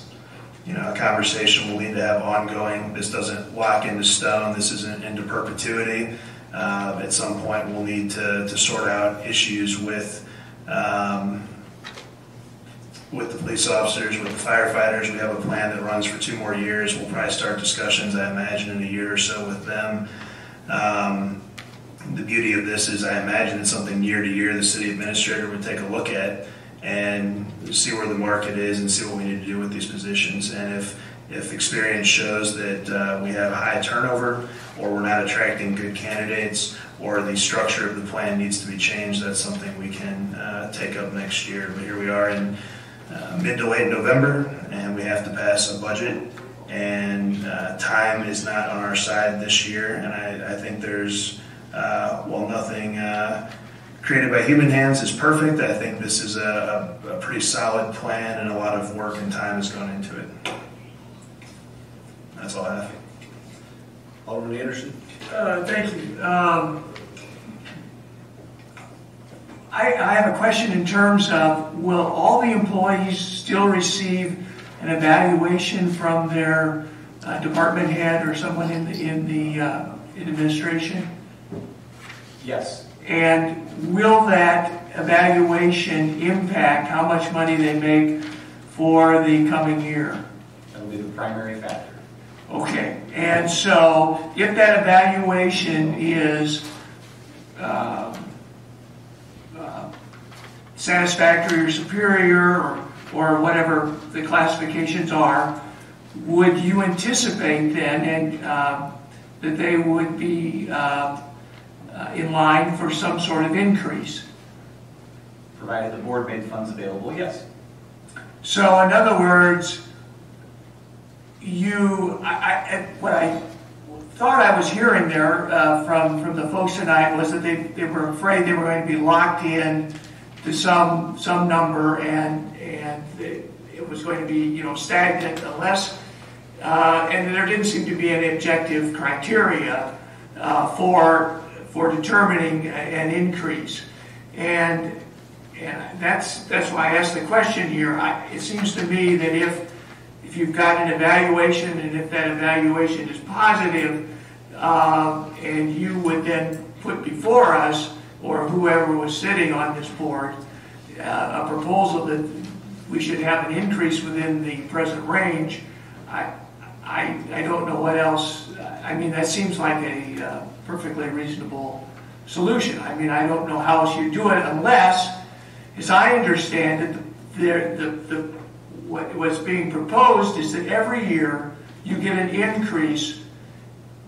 a conversation we'll need to have ongoing. This doesn't lock into stone. This isn't into perpetuity. At some point, we'll need to sort out issues with the police officers, with the firefighters. We have a plan that runs for 2 more years. We'll probably start discussions, I imagine, in a year or so with them. The beauty of this is I imagine it's something year to year the city administrator would take a look at and see where the market is and see what we need to do with these positions. And if experience shows that we have high turnover or we're not attracting good candidates or the structure of the plan needs to be changed, that's something we can take up next year. But here we are in mid to late November, and we have to pass a budget, and time is not on our side this year. And I think there's, while nothing created by human hands is perfect, I think this is a pretty solid plan, and a lot of work and time has gone into it. That's all I have.
Alderman Anderson?
Thank you. I have a question in terms of, will all the employees still receive an evaluation from their department head or someone in administration?
Yes.
And will that evaluation impact how much money they make for the coming year?
That'll be the primary factor.
Okay, and so if that evaluation is satisfactory or superior or whatever the classifications are, would you anticipate then that they would be in line for some sort of increase?
Provided the board made funds available, yes.
So in other words, what I thought I was hearing there from the folks tonight was that they were afraid they were going to be locked in to some number and it was going to be stagnant unless and there didn't seem to be any objective criteria for determining an increase, and that's why I asked the question here. It seems to me that if you've got an evaluation and if that evaluation is positive, and you would then put before us or whoever was sitting on this board a proposal that we should have an increase within the present range, I don't know what else. I mean, that seems like a perfectly reasonable solution. I mean, I don't know how else you do it unless, as I understand it, what's being proposed is that every year you get an increase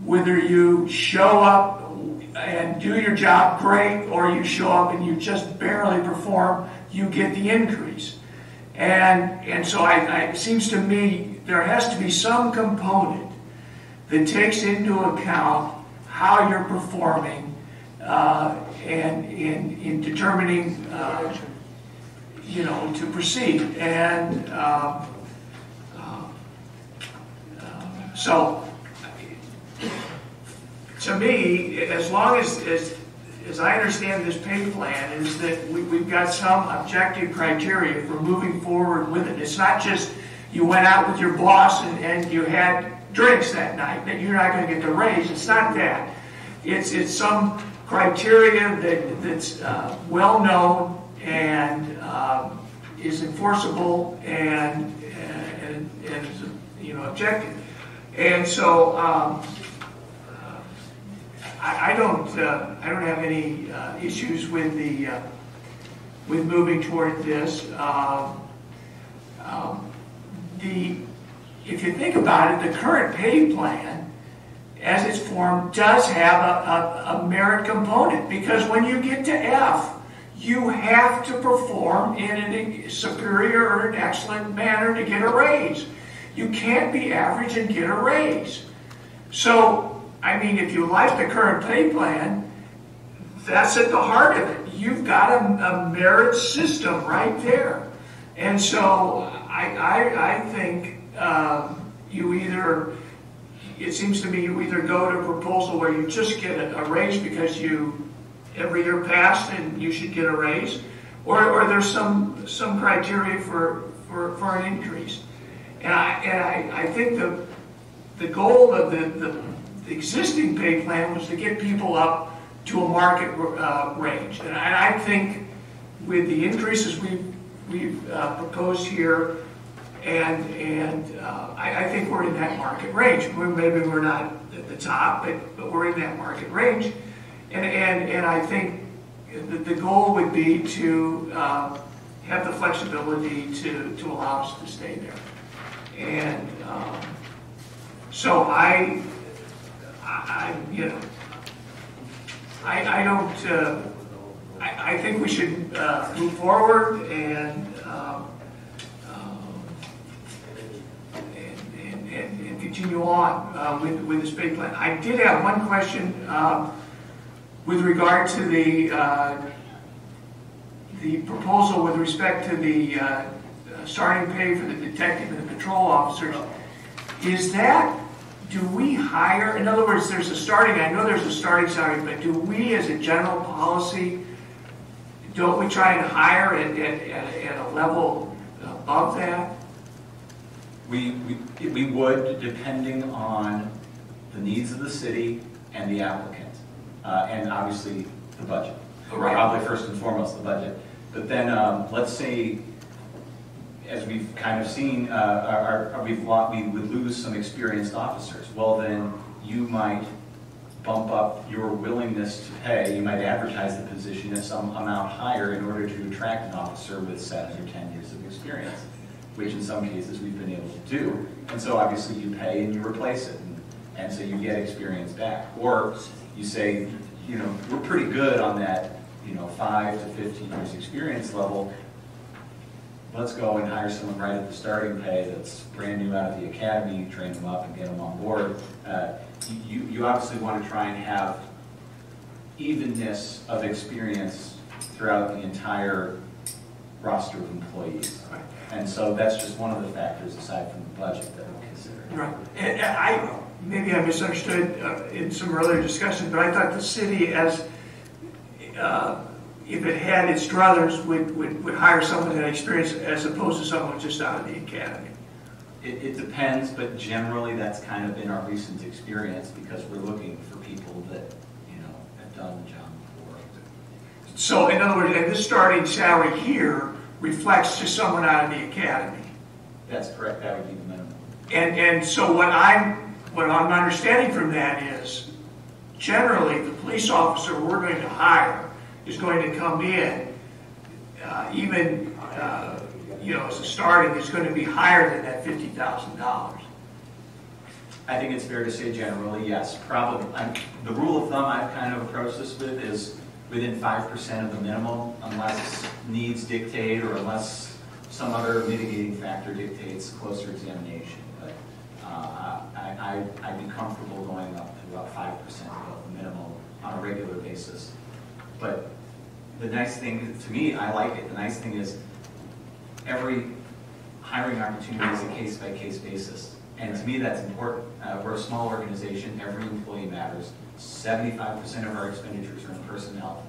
whether you show up and do your job great or you show up and you just barely perform, you get the increase. And so it seems to me there has to be some component that takes into account how you're performing and in determining to proceed. And so to me, as long as I understand this pay plan, is that we've got some objective criteria for moving forward with it. It's not just you went out with your boss and you had drinks that night, that you're not going to get the raise. It's not that. It's some criteria that's well known and is enforceable and objective. And so I don't have any issues with with moving toward this. If you think about it, the current pay plan, as it's formed, does have a merit component, because when you get to F, you have to perform in a superior or an excellent manner to get a raise. You can't be average and get a raise. So, I mean, if you like the current pay plan, that's at the heart of it. You've got a merit system right there. And so I think it seems to me you either go to a proposal where you just get a raise because every year passed and you should get a raise, or there's some criteria for an increase. And I think the goal of the existing pay plan was to get people up to a market range. And I think with the increases we've proposed here, and I think we're in that market range. Maybe we're not at the top, but we're in that market range. And I think that the goal would be to have the flexibility to allow us to stay there. And so I think we should move forward and continue on with this pay plan. I did have one question with regard to the proposal with respect to the starting pay for the detective and the patrol officers. Is that, do we hire, in other words, I know there's a starting salary, but do we as a general policy, don't we try and hire at a level above that?
We would, depending on the needs of the city and the applicant, and obviously the budget.
Right.
Probably first and foremost the budget. But then let's say, as we've kind of seen, we would lose some experienced officers. Well, then you might bump up your willingness to pay. You might advertise the position at some amount higher in order to attract an officer with 7 or 10 years of experience, which in some cases we've been able to do. And so obviously you pay and you replace it, and so you get experience back. Or you say, you know, we're pretty good on that, you know, 5 to 15 years experience level. Let's go and hire someone right at the starting pay that's brand new out of the academy, train them up and get them on board. You obviously want to try and have evenness of experience throughout the entire roster of employees. And so that's just one of the factors aside from the budget that we consider.
Right. And maybe I misunderstood in some earlier discussion, but I thought the city, as if it had its druthers, would hire someone that had experience as opposed to someone just out of the academy.
It depends, but generally that's kind of been our recent experience because we're looking for people that, you know, have done the job before.
So in other words, and this starting salary here reflects just someone out of the academy.
That's correct. That would be the minimum.
And so what I'm understanding from that is generally the police officer we're going to hire is going to come in even you know, as a starting, is going to be higher than that $50,000.
I think it's fair to say generally, yes. Probably, the rule of thumb I've kind of approached this with is within 5% of the minimum, unless needs dictate or unless some other mitigating factor dictates closer examination. But I'd be comfortable going up to about 5% above the minimum on a regular basis. But the nice thing, to me, I like it. The nice thing is every hiring opportunity is a case-by-case basis. And to me, that's important. We're a small organization. Every employee matters. 75% of our expenditures are in personnel.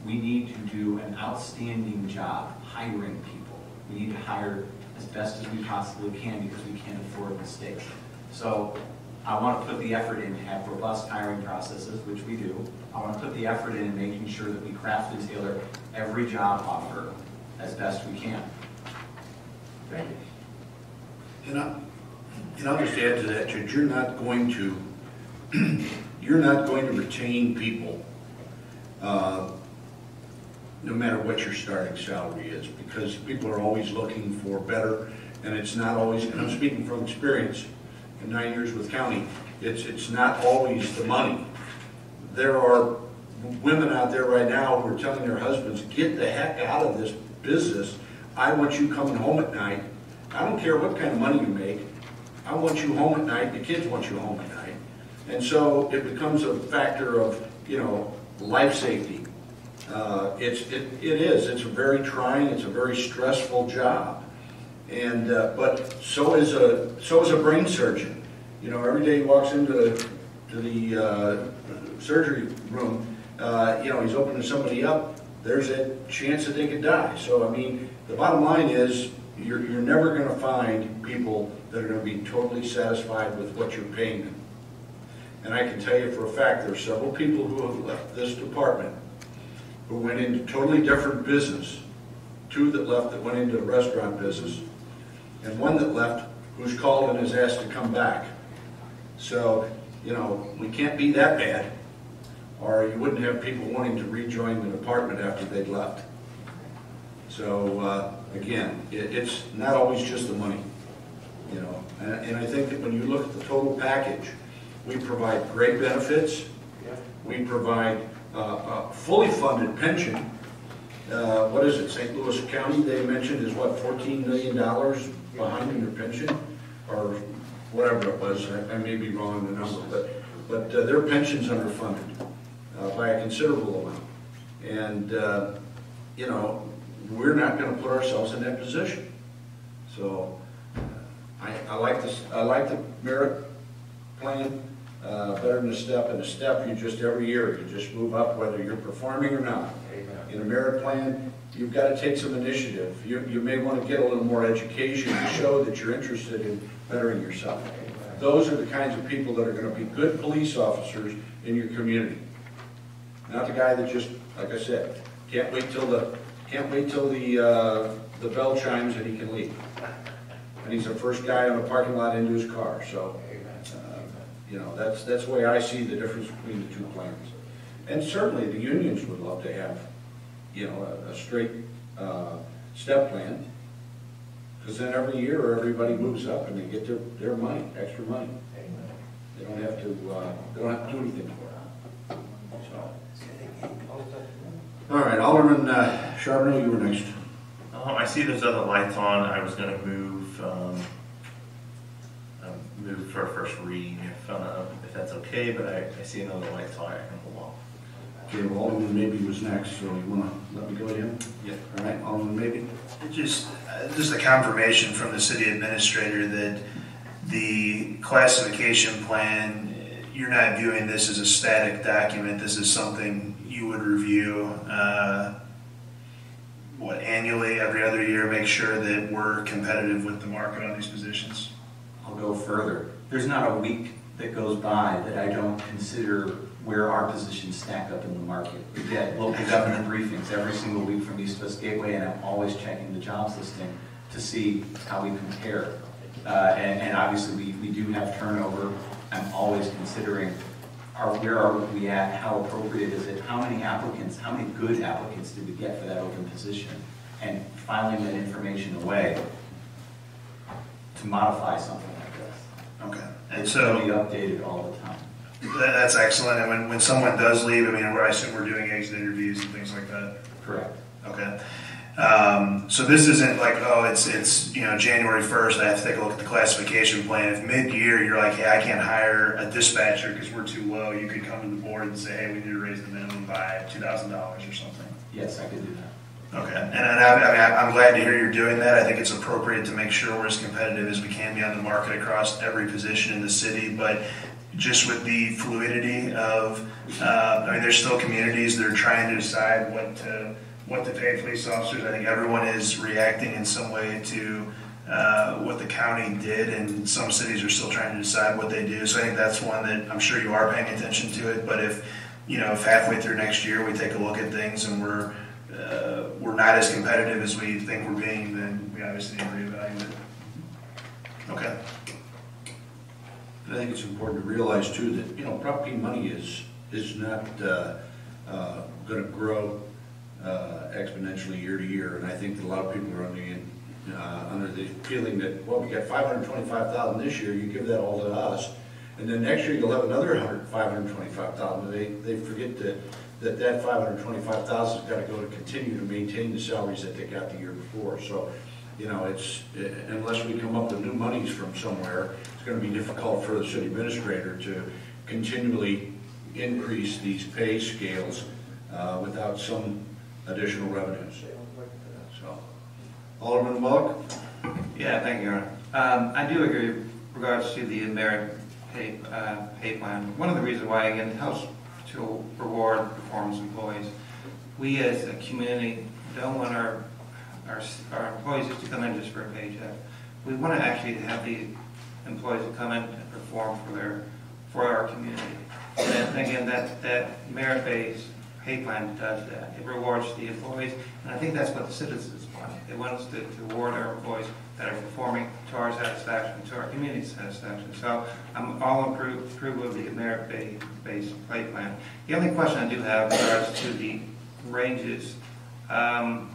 We need to do an outstanding job hiring people. We need to hire as best as we possibly can because we can't afford mistakes. So I want to put the effort in to have robust hiring processes, which we do. I want to put the effort in making sure that we craft and tailor every job offer as best we can. Thank you.
And I'll just add to that, Judge, you're not going to retain people no matter what your starting salary is, because people are always looking for better, and it's not always, and I'm speaking from experience in 9 years with county, it's not always the money. There are women out there right now who are telling their husbands, get the heck out of this business. I want you coming home at night. I don't care what kind of money you make. I want you home at night. The kids want you home at night. And so it becomes a factor of, you know, life safety. It is. It's a very trying, it's a very stressful job. And but so is a brain surgeon. You know, every day he walks into the surgery room, you know, he's opening somebody up. There's a chance that they could die. So I mean, the bottom line is you're never going to find people that are going to be totally satisfied with what you're paying them. And I can tell you for a fact, there are several people who have left this department who went into totally different business. 2 that left that went into the restaurant business, and 1 that left who's called and is asked to come back. So, you know, we can't be that bad, or you wouldn't have people wanting to rejoin the department after they'd left. So, again, it's not always just the money, you know. And I think that when you look at the total package, we provide great benefits. We provide a fully funded pension. What is it, St. Louis County, they mentioned, is what, $14 million behind in their pension? Or whatever it was, I may be wrong on the number, but their pension's underfunded by a considerable amount. And, you know, we're not going to put ourselves in that position. So I like this. I like the merit plan better than a step. And a step, you just every year you just move up whether you're performing or not. In a merit plan, you've got to take some initiative. You may want to get a little more education to show that you're interested in bettering yourself. Those are the kinds of people that are going to be good police officers in your community. Not the guy that just, like I said, can't wait till the bell chimes and he can leave. And he's the first guy on the parking lot into his car. So You know, that's the way I see the difference between the two plans. And certainly the unions would love to have, you know, a straight step plan, because then every year everybody moves up and they get their money, extra money. They don't have to do anything for it. So. All right, Alderman Charbonneau, you were next.
I see there's other lights on. I was going to move for a first reading if that's okay, but I see another light on. I can hold off.
Okay, well, Alderman Maybe was next, so you want to let me go to him?
Yeah.
All right, Alderman Maybe.
Just a confirmation from the city administrator that the classification plan, you're not viewing this as a static document. This is something you would review, annually, every other year, make sure that we're competitive with the market on these positions.
I'll go further. There's not a week that goes by that I don't consider where our positions stack up in the market. We get local government briefings every single week from East West Gateway, and I'm always checking the jobs listing to see how we compare. And obviously we do have turnover. I'm always considering where are we at, how appropriate is it, how many applicants, how many good applicants did we get for that open position, and filing that information away to modify something like this.
Okay. And
It's
so
going to be updated all the time.
that's excellent. And when someone does leave, I mean, I assume we're doing exit interviews and things like that.
Correct.
Okay. So this isn't like, oh, it's January 1st, I have to take a look at the classification plan. If mid-year you're like, hey, I can't hire a dispatcher because we're too low, you could come to the board and say, hey, we need to raise the minimum by $2,000 or something.
Yes, I could do that.
Okay. And I'm glad to hear you're doing that. I think it's appropriate to make sure we're as competitive as we can be on the market across every position in the city. But just with the fluidity of, there's still communities that are trying to decide what to pay police officers. I think everyone is reacting in some way to what the county did, and some cities are still trying to decide what they do. So I think that's one that I'm sure you are paying attention to it. But if halfway through next year we take a look at things and we're not as competitive as we think we're being, then we obviously need to reevaluate. Okay.
I think it's important to realize too that Prop P money is not going to grow exponentially year to year, and I think that a lot of people are under the feeling that, well, we got $525,000 this year, you give that all to us, and then next year you'll have another $525,000. They forget that $525,000 has got to go to continue to maintain the salaries that they got the year before. So, it's unless we come up with new monies from somewhere, it's going to be difficult for the city administrator to continually increase these pay scales without some additional revenues. So, Alderman Bullock?
Yeah, thank you, Your Honor. I do agree with regards to the merit pay plan. One of the reasons why, again, it helps to reward performance employees. We as a community don't want our employees just to come in just for a paycheck. We want to actually have the employees to come in and perform for our community. And again, that merit-based pay plan does that. It rewards the employees, and I think that's what the citizens want. They want us to reward our employees that are performing to our satisfaction, to our community satisfaction. So I'm all approve of the merit-based pay plan. The only question I do have in regards to the ranges, the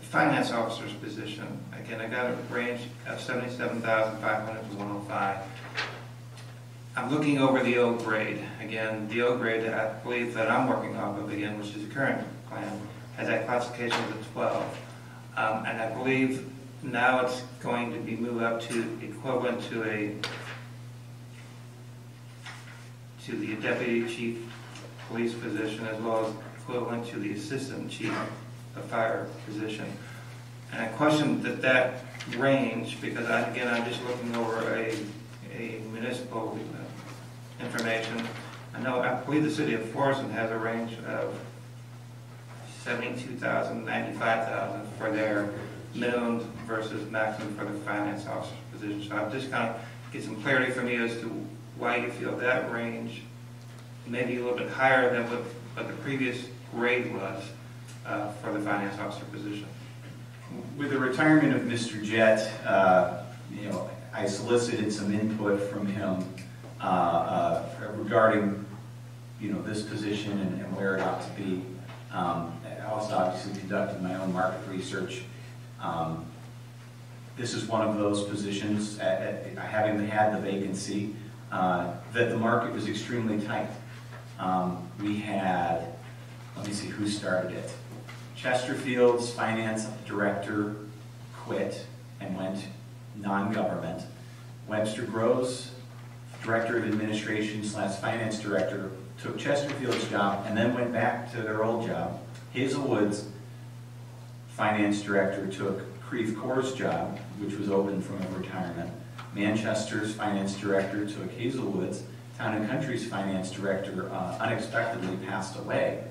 finance officer's position, again, I got a range of $77,500 to $105,000. I'm looking over the O grade. Again, the O grade, I believe that I'm working off of, again, which is the current plan, has that classification of the 12. And I believe now it's going to be moved up to equivalent to the deputy chief police position, as well as equivalent to the assistant chief of fire position. And I question that range, because I'm just looking over a municipal information. I believe the city of Florissant has a range of $72,000, $95,000 for their minimum versus maximum for the finance officer position. So I'm just kind of get some clarity from you as to why you feel that range may be a little bit higher than what the previous grade was for the finance officer position.
With the retirement of Mr. Jett, I solicited some input from him regarding, this position and where it ought to be. I also obviously conducted my own market research. This is one of those positions, having had the vacancy, that the market was extremely tight. We had, let me see who started it. Chesterfield's finance director quit and went non-government. Webster Grove's director of administration / finance director took Chesterfield's job and then went back to their old job. Hazelwood's finance director took Creve Coeur's job, which was open from a retirement. Manchester's finance director took Hazelwood's. Town and Country's finance director unexpectedly passed away.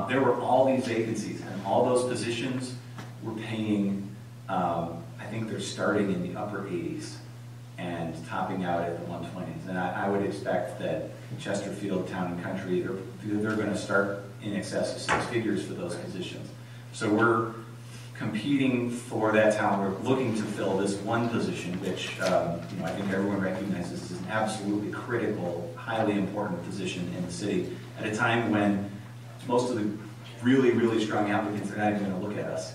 There were all these vacancies, and all those positions were paying, I think they're starting in the upper 80s and topping out at the 120s. And I would expect that Chesterfield, Town and Country, they're going to start in excess of 6 figures for those positions. So we're competing for that talent. We're looking to fill this one position, which I think everyone recognizes is an absolutely critical, highly important position in the city at a time when most of the really, really strong applicants are not even going to look at us.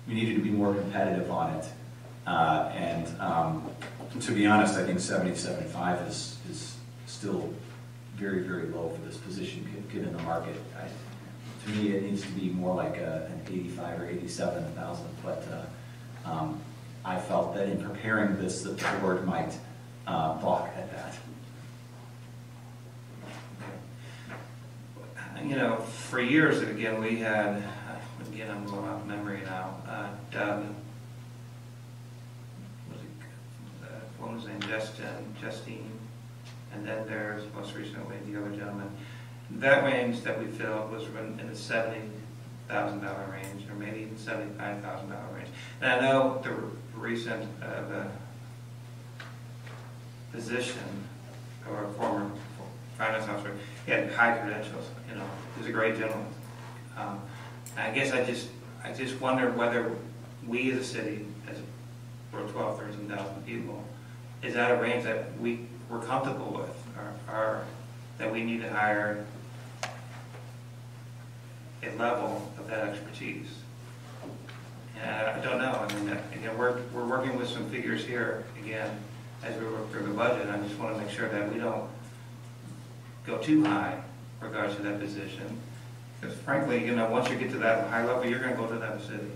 We needed to be more competitive on it. To be honest, I think 70-75 is still very, very low for this position given the market. To me, it needs to be more like an 85 or 87,000. But I felt that in preparing this, that the board might balk at that.
For years, again, we had, I'm going off memory now, Doug, what was his name, Justine, and then there's most recently the other gentleman. That range that we filled was in the $70,000 range, or maybe even $75,000 range. And I know the recent position, or a former finance officer, he had high credentials. He was a great gentleman. I guess I just wonder whether we as a city, we're 12, 13,000 people, is that a range that we're comfortable with, or that we need to hire a level of that expertise? And I don't know. Again, we're working with some figures here, again, as we work through the budget. I just want to make sure that we don't go too high in regards to that position. Because frankly, once you get to that high level, you're going to go to another city.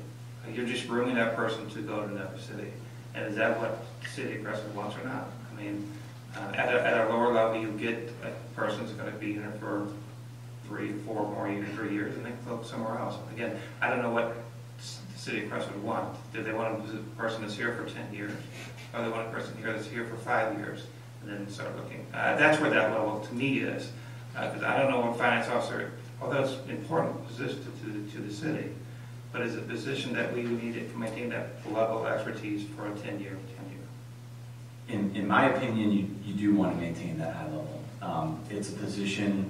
You're just grooming that person to go to another city. And is that what the city of Crestwood wants or not? At a lower level, you get a person who's going to be here for 3 years, and they can go somewhere else. Again, I don't know what the city of Crestwood want. Do they want a person that's here for 10 years? Or do they want a person here that's here for 5 years? And then start looking. That's where that level, to me, is. Because I don't know what finance officer, although it's an important position to the city, but is a position that we need to maintain that level of expertise for a 10-year tenure.
In my opinion, you do want to maintain that high level. It's a position,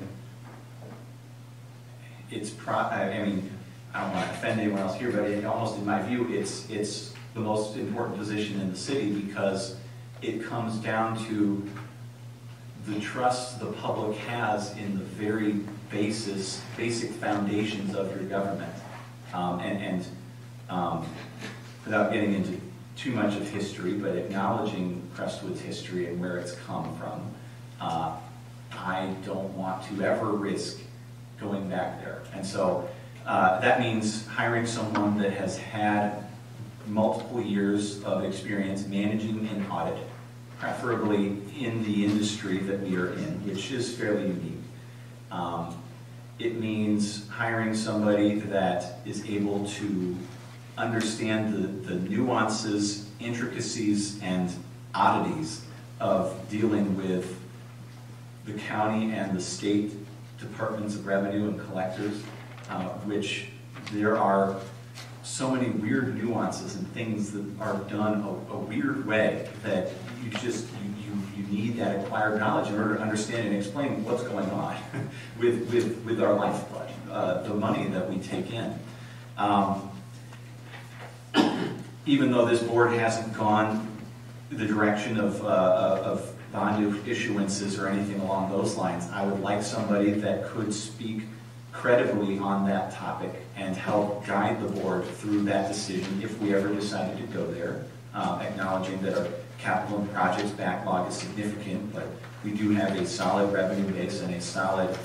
I don't want to offend anyone else here, but almost in my view, it's the most important position in the city because it comes down to the trust the public has in the very basic foundations of your government. Without getting into too much of history, but acknowledging Crestwood's history and where it's come from, I don't want to ever risk going back there. And so that means hiring someone that has had multiple years of experience managing an audit, preferably in the industry that we are in, which is fairly unique. It means hiring somebody that is able to understand the nuances, intricacies, and oddities of dealing with the county and the state departments of revenue and collectors, which there are so many weird nuances and things that are done a weird way that you need that acquired knowledge in order to understand and explain what's going on with our lifeblood, the money that we take in. Even though this board hasn't gone the direction of bond issuances or anything along those lines. I would like somebody that could speak credibly on that topic and help guide the board through that decision if we ever decided to go there, acknowledging that our capital and projects backlog is significant, but we do have a solid revenue base and a solid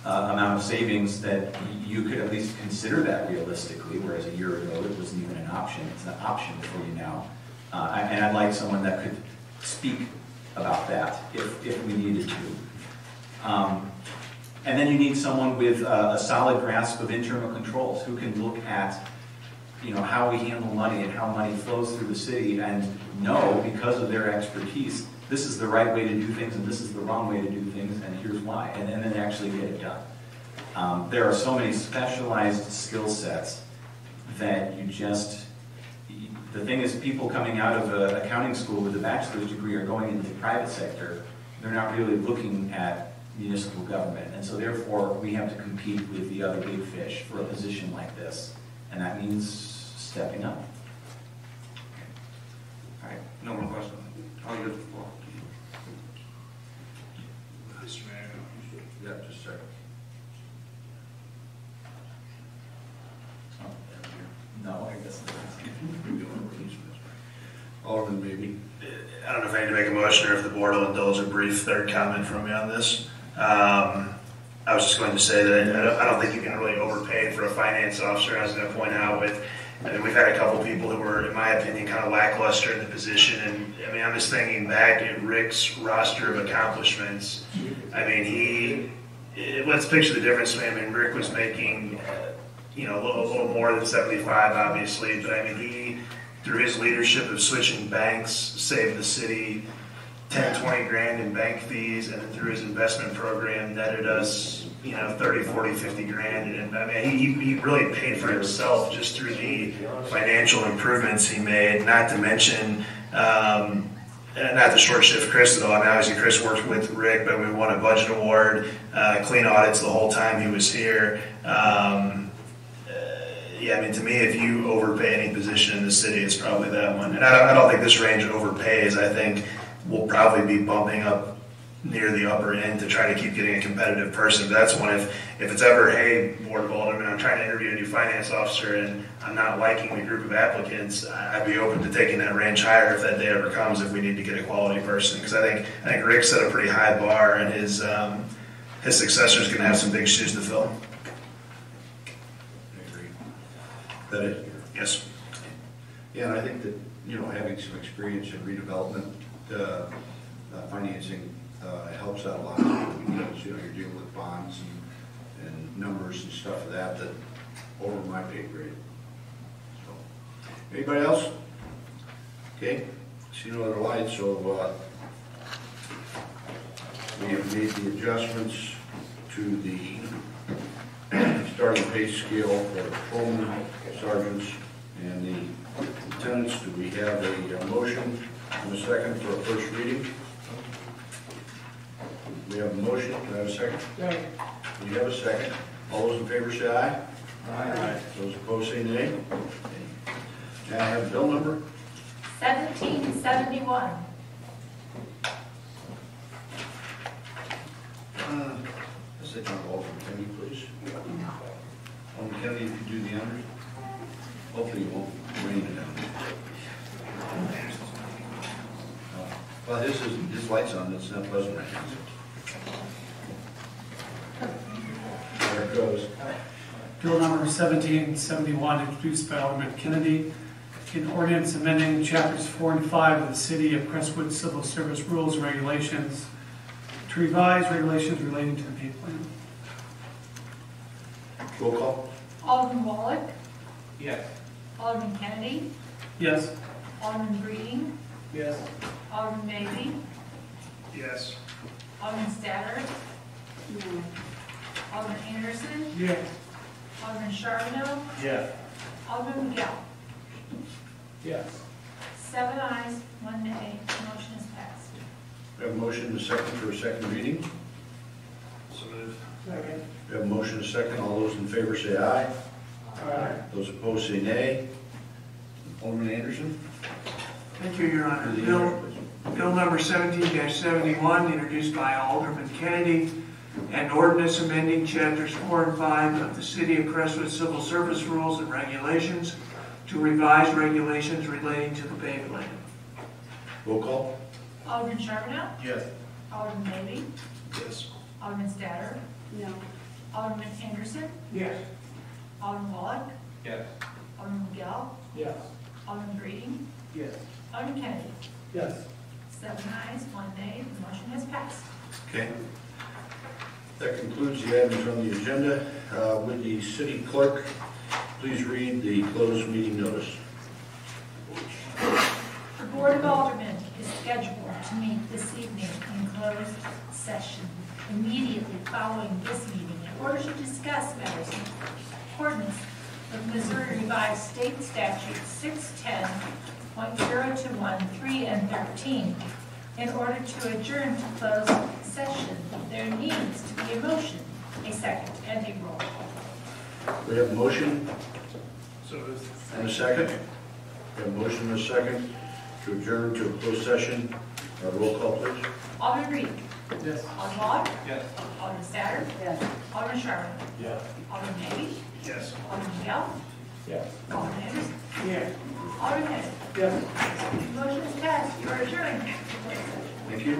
amount of savings that you could at least consider that realistically, whereas a year ago it wasn't even an option. It's an option for you now. And I'd like someone that could speak about that if we needed to. And then you need someone with a solid grasp of internal controls who can look at, how we handle money and how money flows through the city and know, because of their expertise, this is the right way to do things and this is the wrong way to do things and here's why, and then actually get it done. There are so many specialized skill sets that the thing is, people coming out of accounting school with a bachelor's degree are going into the private sector. They're not really looking at municipal government, and so therefore we have to compete with the other big fish for a position like this, and that means stepping up.
All right, no more questions. I'll give the floor.
Mr. Mayor. Yeah, just a second.
No, I guess not.
Alderman, maybe.
I don't know if I need to make a motion or if the board will indulge a brief third comment from me on this. I was just going to say that I don't think you can really overpay for a finance officer. I was going to point out we've had a couple people who were, in my opinion, kind of lackluster in the position. And I mean, I'm just thinking back at Rick's roster of accomplishments. I mean, let's picture the difference. I mean, Rick was making, a little more than 75, obviously, but I mean, he, through his leadership of switching banks, saved the city 10, 20 grand in bank fees, and then through his investment program netted us, 30, 40, 50 grand. And I mean, he really paid for himself just through the financial improvements he made, not to mention, not the short shift Chris at all. Now, obviously, Chris worked with Rick, but we won a budget award, clean audits the whole time he was here. Yeah, I mean, to me, if you overpay any position in the city, it's probably that one. And I don't think this range overpays. I think we'll probably be bumping up near the upper end to try to keep getting a competitive person. But that's one, if it's ever, hey, Board of Aldermen, I'm trying to interview a new finance officer and I'm not liking the group of applicants, I'd be open to taking that range higher if that day ever comes, if we need to get a quality person. Because I think Rick set a pretty high bar, and his successor's going to have some big shoes to fill.
That it?
Yes.
Yeah, and I think that, having some experience in redevelopment financing helps out a lot, because, you're dealing with bonds and numbers and stuff of that over my pay grade. So, anybody else? Okay, see no other lights, so we have made the adjustments to the starting pay scale for patrolmen, sergeants, and the lieutenants. Do we have a motion and a second for a first reading? We have a motion. Do I have a second?
Second.
We have a second. All those in favor say aye. Aye. Those opposed say nay. Can I have bill number?
1771.
Let's take on Alderman Kennedy, please. Alderman Kennedy, if you do the honors. Hopefully you won't rain it down. Well, his light's on. It's not buzzing right now. There it goes.
Bill number 1771, introduced by Alderman Kennedy, an ordinance amending chapters 4 and 5 of the City of Crestwood Civil Service Rules and Regulations to revise regulations relating to the pay plan.
Roll call.
Alderman Wallach,
Yes.
Alderman Kennedy,
Yes.
Alderman Breeding,
Yes.
Alderman Magley,
Yes.
Alderman Statter, Alderman Anderson,
Yes.
Alderman Charbonneau,
Yes.
Alderman Miguel.
Yes.
7 ayes, 1 nay, motion is passed.
We have a motion and a second for a second reading.
So moved.
Second.
We have a motion and a second. All those in favor say aye.
Aye.
Those opposed say nay. Alderman Anderson?
Thank you, Your Honor.
Read the
Bill,
order, please.
Bill number 17-71, introduced by Alderman Kennedy, an ordinance amending chapters 4 and 5 of the City of Crestwood Civil Service Rules and Regulations to revise regulations relating to the paved land.
Roll call?
Alderman Charbonneau?
Yes.
Alderman Levy?
Yes.
Alderman Statter?
No.
Alderman Anderson?
Yes.
Alderman Wallach?
Yes.
Alderman Miguel?
Yes.
Alderman Green?
Yes.
Alderman Kennedy?
Yes.
7 ayes, 1 nay, the motion has passed.
Okay. That concludes the items on the agenda. Would the city clerk please read the closed meeting notice?
The Board of Aldermen is scheduled to meet this evening in closed session immediately following this meeting in order to discuss matters in accordance with Missouri Revised State Statutes 610.021, 3, and 13. In order to adjourn to closed session, there needs to be a motion, a second, and a roll call.
We have a motion
So
and a second. We have a motion and a second to adjourn to a closed session. Roll call, please.
Alderman Reed.
Yes.
Alderman Wallach.
Yes.
Alderman Statter.
Yes.
Alderman Sherman.
Yes.
Alderman Navy.
Yes.
Alderman Miguel.
Yes.
Alderman Anderson.
Yes.
Alderman Kennedy.
Yes.
Motion is passed. You are adjourned.
Thank you.